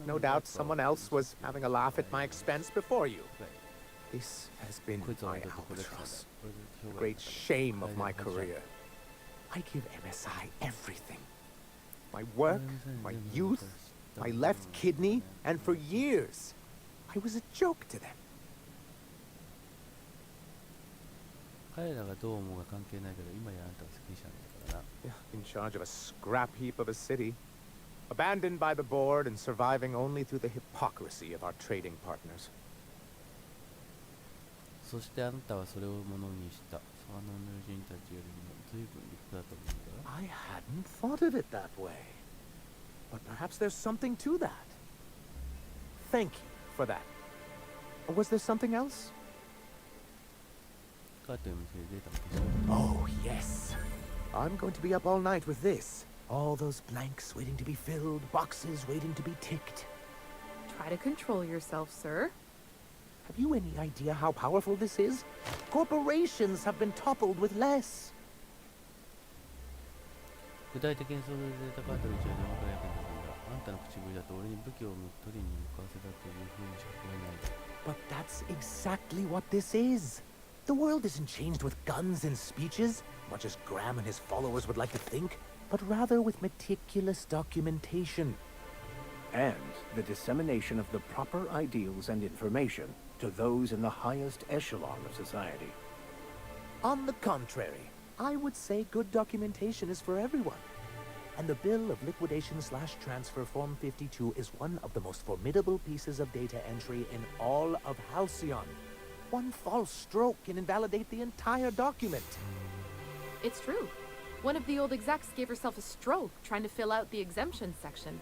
No doubt someone else was having a laugh at my expense before you. This has been my albatross. The great shame of my career. I give MSI everything. My work, my youth, my left kidney, and for years, I was a joke to them. 彼らがどう思うが関係ないけど、今やあんたは責任者なんだからな。In charge of a scrap heap of a city, abandoned by the board and surviving only through the hypocrisy of our trading partners. そしてあなたはそれをものにした。沢の友人たちよりも随分立派だと思うんだ。 I hadn't thought of it that way. But perhaps there's something to that. Thank you for that. Was there something else? カーテンを見せてデータも消し Oh, yes. I'm going to be up all night with this. All those blanks waiting to be filled, boxes waiting to be ticked. Try to control yourself, sir. Have you any idea how powerful this is? Corporations have been toppled with less. 具体的にそれでデータカートリッジはどのくらい役に立つんだ。あんたの口ぶりだと俺に武器を取りに向かわせたというふうにしか聞こえない。 But that's exactly what this is. The world isn't changed with guns and speeches, much as Graham and his followers would like to think, but rather with meticulous documentation. And the dissemination of the proper ideals and information to those in the highest echelon of society. On the contrary, I would say good documentation is for everyone. And the bill of liquidation/transfer Form 52 is one of the most formidable pieces of data entry in all of Halcyon. One false stroke can invalidate the entire document. It's true. One of the old execs gave herself a stroke trying to fill out the exemption section.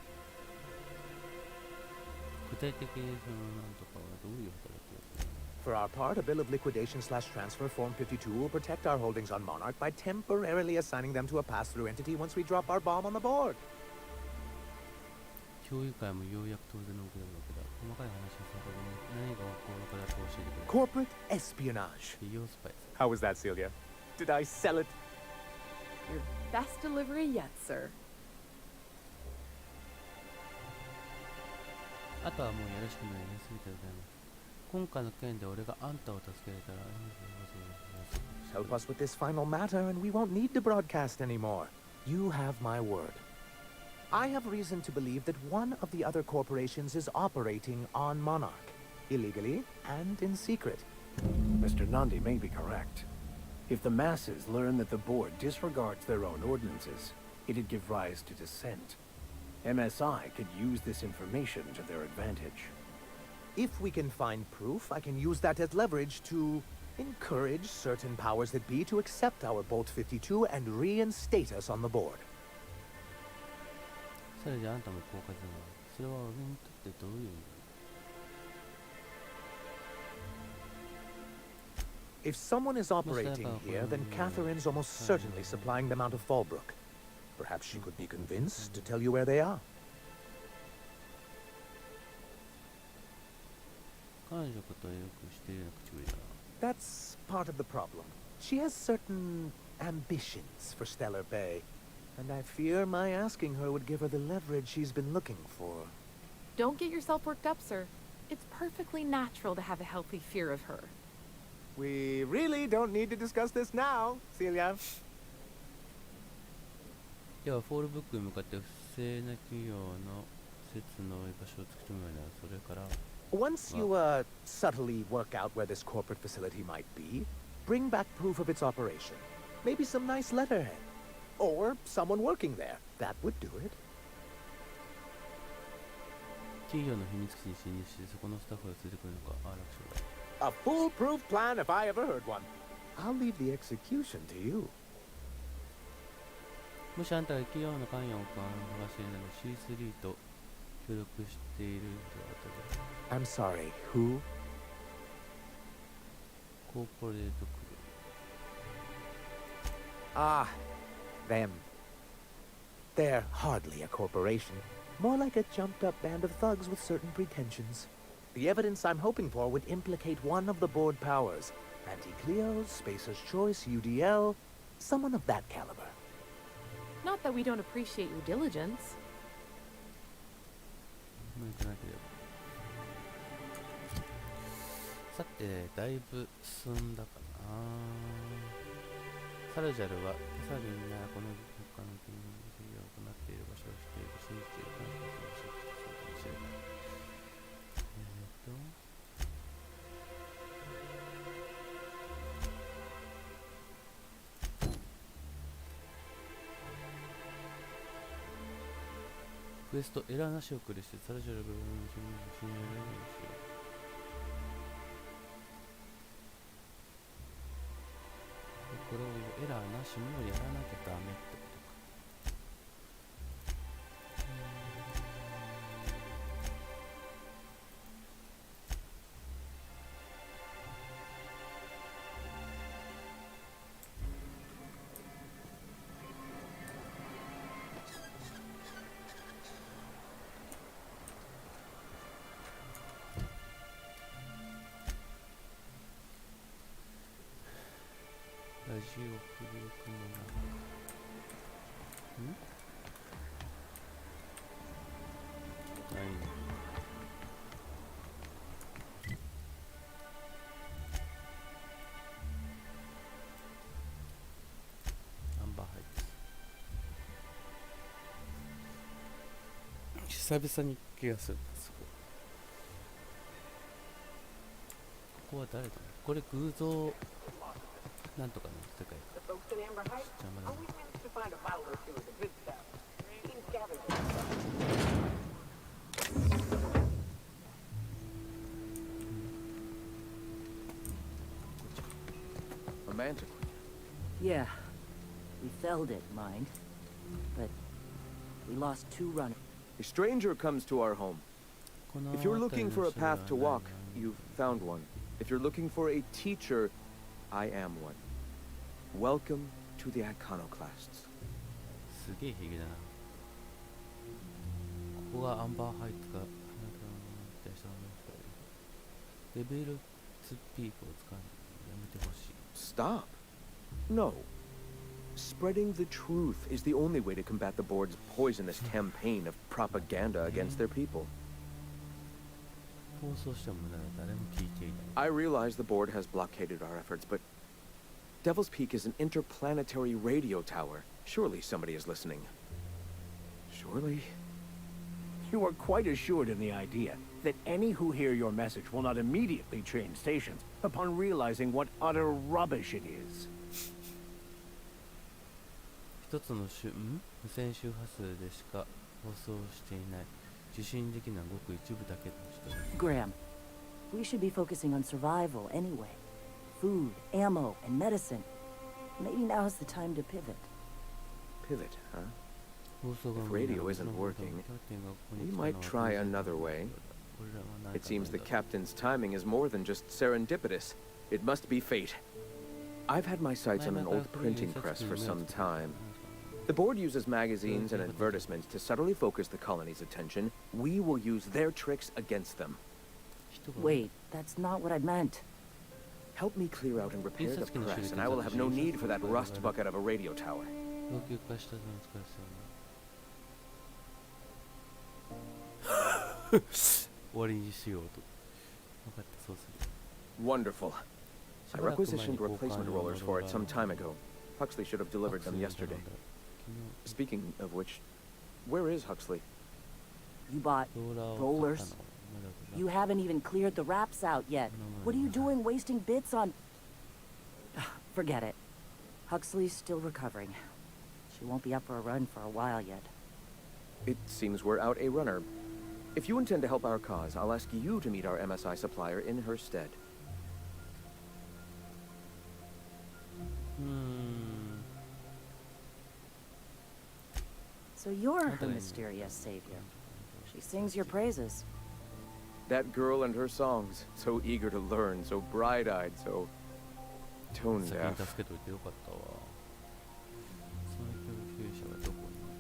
具体的にそのなんとかはどういう働きをする？ For our part, a bill of liquidation/transfer Form 52 will protect our holdings on Monarch by temporarily assigning them to a pass-through entity once we drop our bomb on the board. 協議会もようやく当然の動きだわけだ。細かい話をするために何が起こるかだけ教えてくれ。 Corporate espionage. 企業スパイ。 How was that, Celia? Did I sell it? Your best delivery yet, sir. あとはもうよろしくないね。すべてございます。今回の件で俺があんたを助けられたら、Help us with this final matter and we won't need to broadcast anymore. You have my word. I have reason to believe that one of the other corporations is operating on Monarch, illegally and in secret. Mr. Nandi may be correct. If the masses learn that the board disregards their own ordinances, it'd give rise to dissent. MSI could use this information to their advantage. If we can find proof, I can use that as leverage to encourage certain powers that be to accept our Bolt 52 and reinstate us on the board. それじゃあんたも効果だな。それは俺にとってどういう意味だ？ If someone is operating here, then Catherine's almost certainly supplying them out of Fallbrook. Perhaps she could be convinced to tell you where they are. 彼女のことはよく知っているような口ぶりだな。 That's part of the problem. She has certain ambitions for Stellar Bay, and I fear my asking her would give her the leverage she's been looking for. Don't get yourself worked up, sir. It's perfectly natural to have a healthy fear of her. We really don't need to discuss this now, Celia. ではフォールブックに向かって不正な企業の施設の居場所を突き止めるなら、それから Once you, subtly work out where this corporate facility might be, bring back proof of its operation. Maybe some nice letterhead. Or someone working there. That would do it. 企業の秘密基地に侵入してそこのスタッフが連れてくるのか。ああ、楽勝だ。 A foolproof plan if I ever heard one. I'll leave the execution to you. もしあんたが企業の関与を探しているなら C3 と協力しているとあったぞ。 I'm sorry, who? コーポレートクル Ah, them. They're hardly a corporation. More like a jumped-up band of thugs with certain pretensions. The evidence I'm hoping for would implicate one of the board powers. Anti-Cleos, Spacer's Choice, UDL, someone of that caliber. Not that we don't appreciate your diligence. 向いてなければ。さて、だいぶ進んだかな。サルジャルは今朝みんなこの他の国の事業を行っている場所を知っている真実を関係するかもしれない。クエストエラーなしを送りしてサルジャル部分の信用を信用しよう。エラーなしもやらなきゃダメってことか。ラジオフルクもないの。アンバーハイツ。久々に気がするんですここは誰だ。これ偶像なんとかの世界。 The folks in Amber Heights 邪魔だな。 always manage to find a bottle or two of the good stuff. Team scavengers. A manticore. Yeah. We felled it, mind. But we lost 2 runners. A stranger comes to our home. If you're looking for a path to walk, you've found one. If you're looking for a teacher, I am one. Welcome to the Iconoclasts. すげえヒゲだな。ここがアンバーハイツか。レベル2ピークを使うのやめてほしい。 Stop. No. Spreading the truth is the only way to combat the board's poisonous campaign of propaganda against their people. 放送しても無駄だ。誰も聞いていない。 I realize the board has blockaded our efforts, but Devil's Peak is an interplanetary radio tower. Surely somebody is listening. Surely? You are quite assured in the idea that any who hear your message will not immediately change stations upon realizing what utter rubbish it is. 一つの無線周波数でしか放送していない受信できないごく一部だけの人。 Graham, we should be focusing on survival anyway. Food, ammo, and medicine. Maybe now's the time to pivot. Pivot, huh? 放送が If radio isn't working, we might try another way. It seems the captain's timing is more than just serendipitous. It must be fate. I've had my sights on an old printing press for some time. The board uses magazines and advertisements to subtly focus the colony's attention. We will use their tricks against them. Wait, that's not what I meant. Help me clear out and repair the press, and I will have no need for that rust bucket of a radio tower. 老朽化したのを使いそうな。終わりにしようと。分かった、そうする。 Wonderful. I requisitioned replacement rollers for it some time ago. Huxley should have delivered them yesterday. Speaking of which, where is Huxley? You bought rollers? You haven't even cleared the wraps out yet. What are you doing wasting bits on... Forget it. Huxley's still recovering. She won't be up for a run for a while yet. It seems we're out a runner. If you intend to help our cause, I'll ask you to meet our MSI supplier in her stead. So you're her mysterious savior. She sings your praises. That girl and her songs, so eager to learn, so bright-eyed, so tone deaf.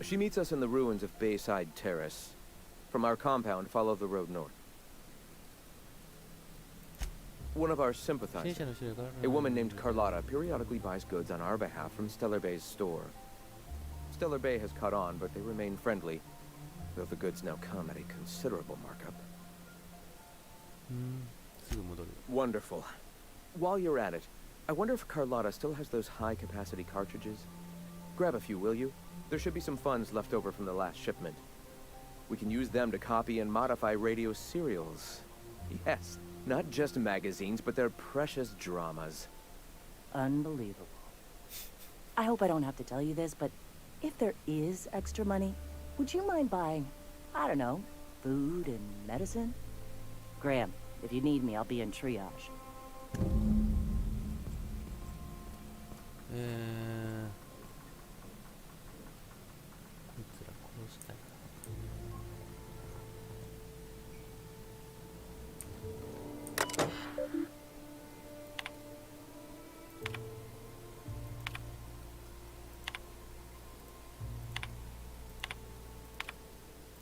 She meets us in the ruins of Bayside Terrace. From our compound, follow the road north. One of our sympathizers, a woman named Carlotta, periodically buys goods on our behalf from Stellar Bay's store. Stellar Bay has caught on, but they remain friendly, though the goods now come at a considerable markup. Wonderful. While you're at it, I wonder if Carlotta still has those high-capacity cartridges? Grab a few, will you? There should be some funds left over from the last shipment. We can use them to copy and modify radio serials. Yes, not just magazines, but their precious dramas. Unbelievable. I hope I don't have to tell you this, but if there is extra money, would you mind buying, I don't know, food and medicine? Graham, if you need me, I'll be in triage. これはまあ何かのデザイン。 Graham, if you need me, I'll be in triage. これはまあ何かのデザイン。 Graham, if you need me, I'll be in triage. これはまあ何かのデザイン。 Graham, if you need me, I'll be in triage. いつら殺したいな。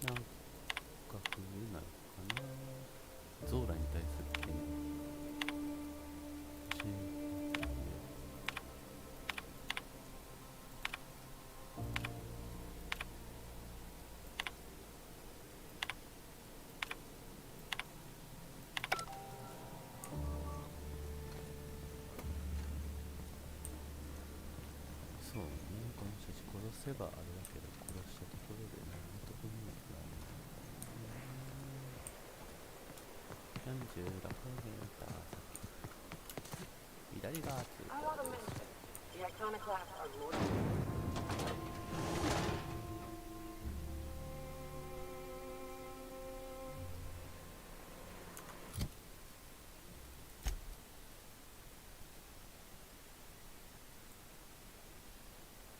なんか工夫なのかな。ゾーラに対する権利。そうね、この人たち殺せばあれだけど、殺したところで何の得にもならない。46メーター先。左側通行。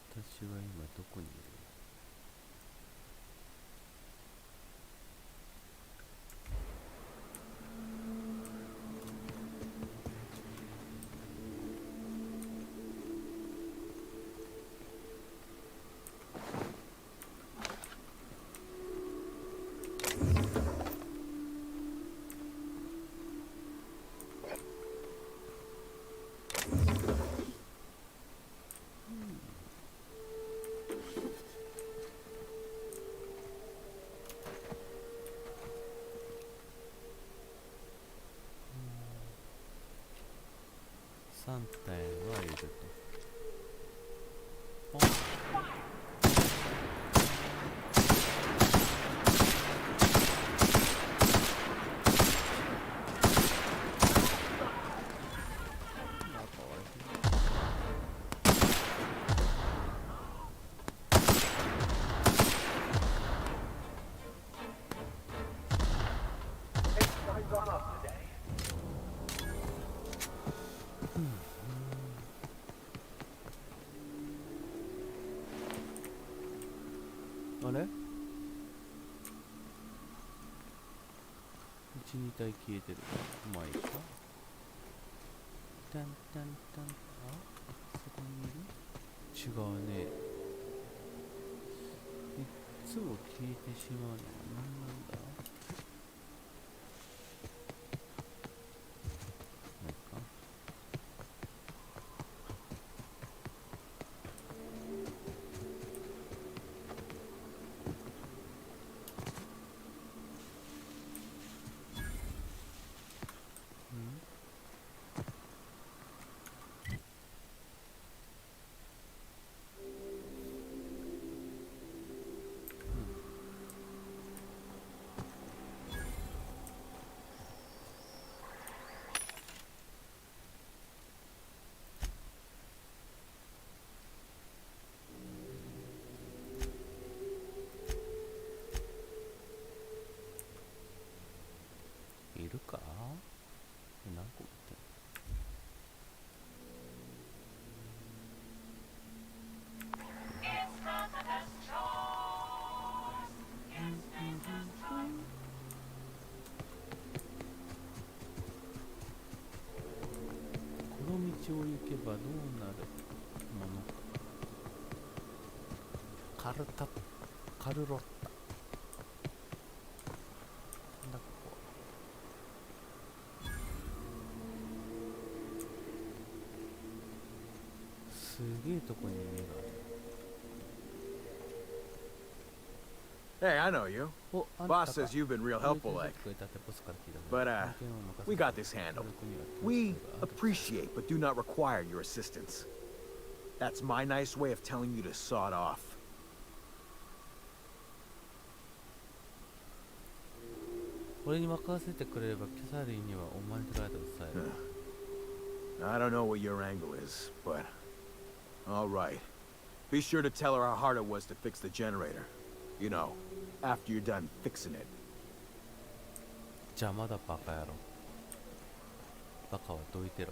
私は今どこにいる？3体はいると。ポン。あれ ?1、2体消えてる。まあいいか。タンタンタン。あ、そこにいる？違うね。いつも消えてしまうのは何なんだ？ないか。いるか？何個持ってんの？この道を行けばどうなるものか。カルロッタ。なんだここ。すげえとこに目がある。Hey, I know you. お、あんた Boss か。 says you've been real helpful lately. これだってボスから聞いたぞ。 But, 案件を任せ we て got this handled. この国は We トラブルが appreciate but do not require your assistance. That's my nice way of telling you to sod off. 俺に任せてくれればキャサリンにはお前に取られたとさえ。 I don't know what your angle is, but all right. Be sure to tell her how hard it was to fix the generator. You know, after you're done fixing it. 邪魔だバカ野郎。バカはどいてろ。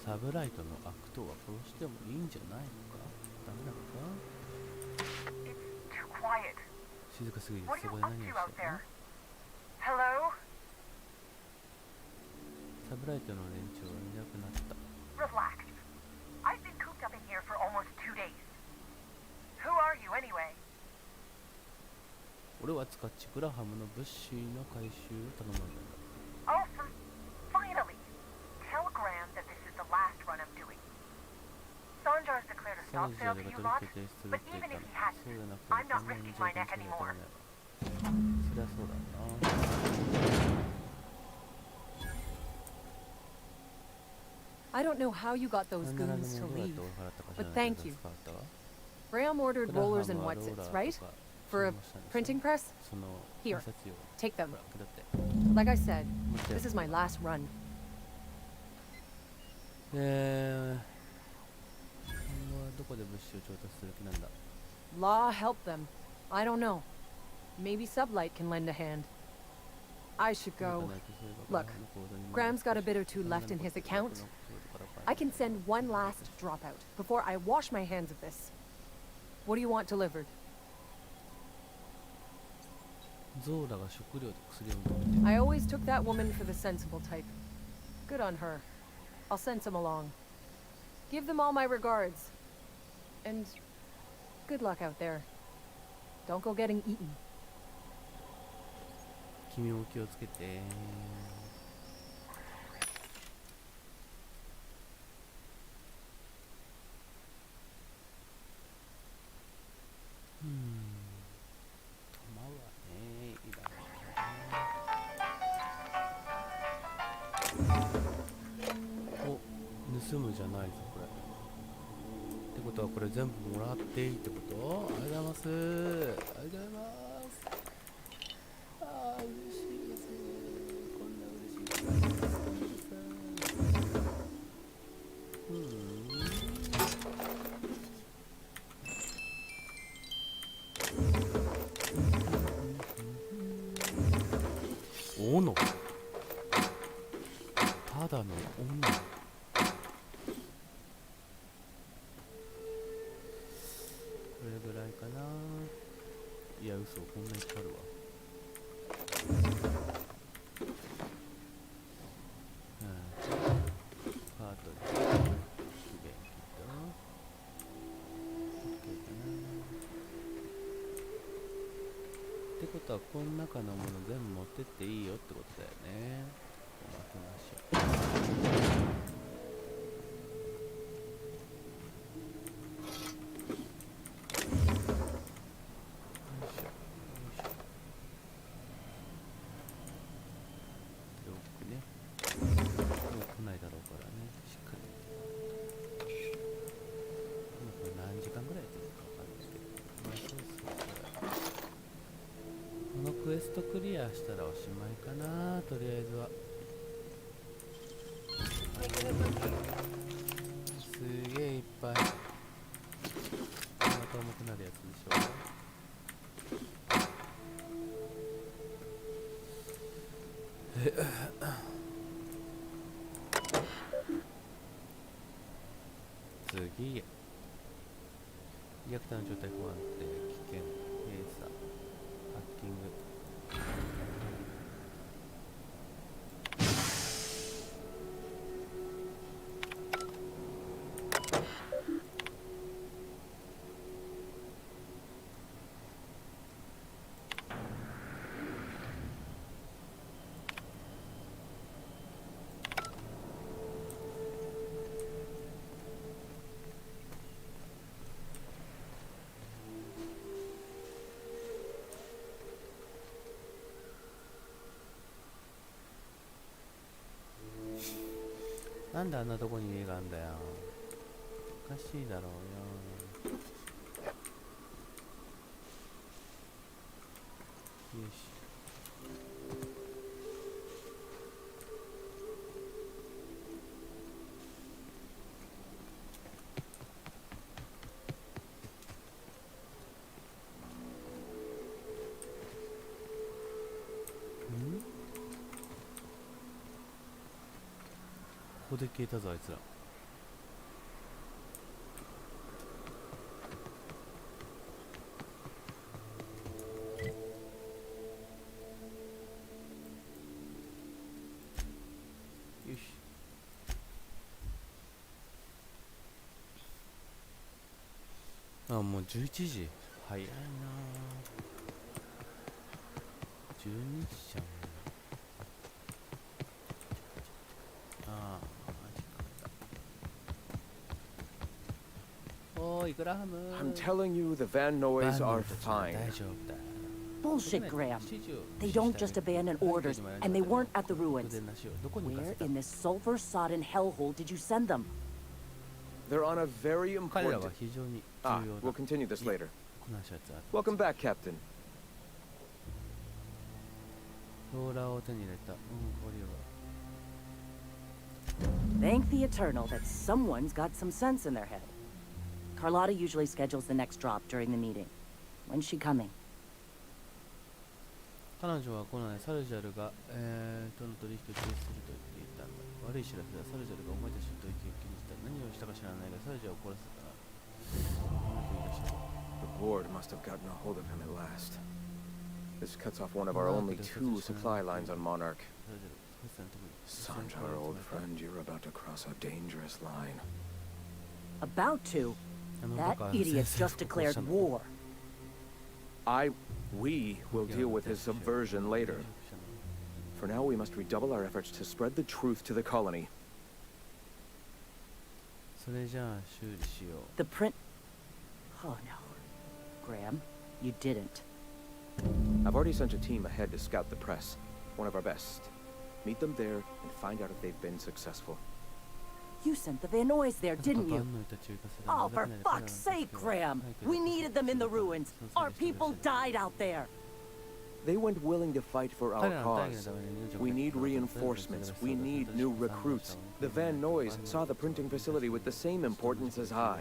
サブライトの悪党は殺してもいいんじゃないのか。ダメなのか。静かすぎる。そこで何をしてるの？サブライトの連中はいなくなった。俺はスカッチ・グラハムの物資の回収を頼まれたんだ。サンジャーが取り決定するって言ったの。そうじゃなくて、こんなに状態にされたらね。そりゃそうだな。I don't know how you got those goons to leave, but thank you. Graham ordered rollers and whatsits, right? For a printing press? Here, take them. Like I said, this is my last run. Law help them. I don't know. Maybe Sublight can lend a hand. I should go. Look, Graham's got a bit or two left in his account. I can send one last dropout before I wash my hands of this. What do you want delivered? I always took that woman for the sensible type. Good on her. I'll send some along. Give them all my regards. And good luck out there. Don't go getting eaten. 君も気をつけて。弾はね、いらない。お、盗むじゃないぞこれ。ってことはこれ全部もらっていいってこと？ありがとうございます。ありがとうございます。ああ、嬉しいです。こんな嬉しいことありがとうございます。斧。ただの斧。これぐらいかな。いや、嘘、こんなにかかるわ。パートにきれいに切った。OK かな。ってことは、この中のもの全部持ってっていいよってことだよね。巻きましょう。クエストクリアしたらおしまいかな。とりあえずはすげえいっぱい。また重くなるやつでしょ。次へ。リアクターの状態不安定、危険、閉鎖、ハッキング。なんであんなとこに家があんだよ。おかしいだろうよ。よし。ここで消えたぞあいつら。あ、もう11時。早いな。12時じゃん。ああ、マジか。おーい、グラハム。 I'm telling you, the Van Noys are fine. 大丈夫だ。 Bullshit, Graham. They don't just abandon orders, and they weren't at the ruins. Where in this sulfur-sodden hellhole did you send them? They're on a very important... we'll continue this later. Welcome back, Captain. Thank the Eternal that someone's got some sense in their head. Carlotta usually schedules the next drop during the meeting. When's she coming? 彼女はこのサルジャルが、との取引を停止すると言っていたんだ。悪い知らせだ。サルジャルがお前たちの取引を気にした。何をしたか知らないが、サルジャルを怒らせたな。The board must have gotten a hold of him at last. This cuts off one of our only 2 supply lines on Monarch. Sandra, our old friend, you're about to cross a dangerous line. About to? That idiot just declared war. We will deal with his subversion later. For now, we must redouble our efforts to spread the truth to the colony. The print... Oh no. Graham, you didn't. I've already sent a team ahead to scout the press. One of our best. Meet them there and find out if they've been successful. You sent the Van Noys there, didn't you? Oh, for fuck's sake, Graham! We needed them in the ruins. Our people died out there. They went willing to fight for our cause. We need reinforcements. We need new recruits. The Van Noys saw the printing facility with the same importance as I.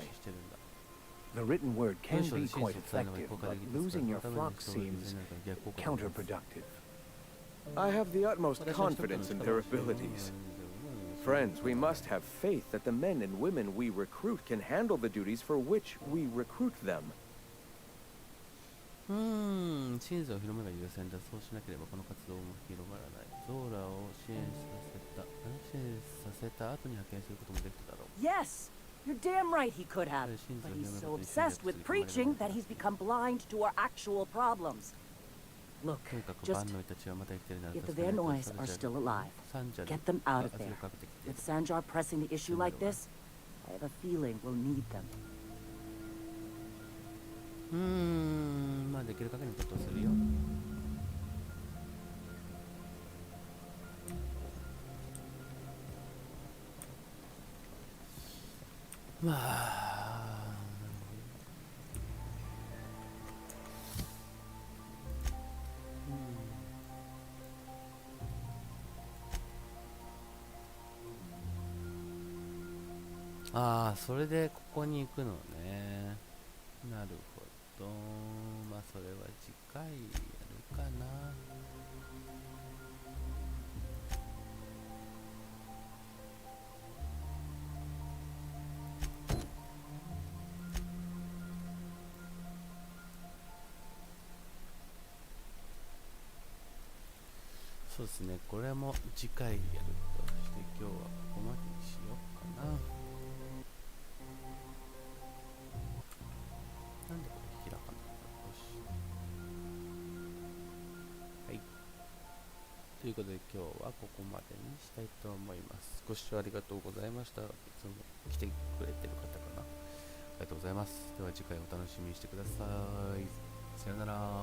The written word can be quite effective, but losing your flock seems counterproductive. I have the utmost confidence in their abilities. Friends, we must have faith that the men and women we recruit can handle the duties for which we recruit them. 真実を広めが優先だ。そうしなければこの活動も広まらない。ゾーラを支援させた後に派遣することもできただろう。 Yes! You're damn right he could have. But he's so obsessed with preaching that he's become blind to our actual problems. Look, just if the Van Noys are still alive, get them out of there. With Sanjar pressing the issue like this, I have a feeling we'll need them. まあできる限りのことをするよ。まあ。ああ、それでここに行くのね。なるほど。まあそれは次回やるかな。そうですね、これも次回やるとして今日はここまでにしようかな。なんでこれ開かなかったの？よし。はい。ということで今日はここまでにしたいと思います。ご視聴ありがとうございました。いつも来てくれてる方かな。ありがとうございます。では次回お楽しみにしてください。さよなら。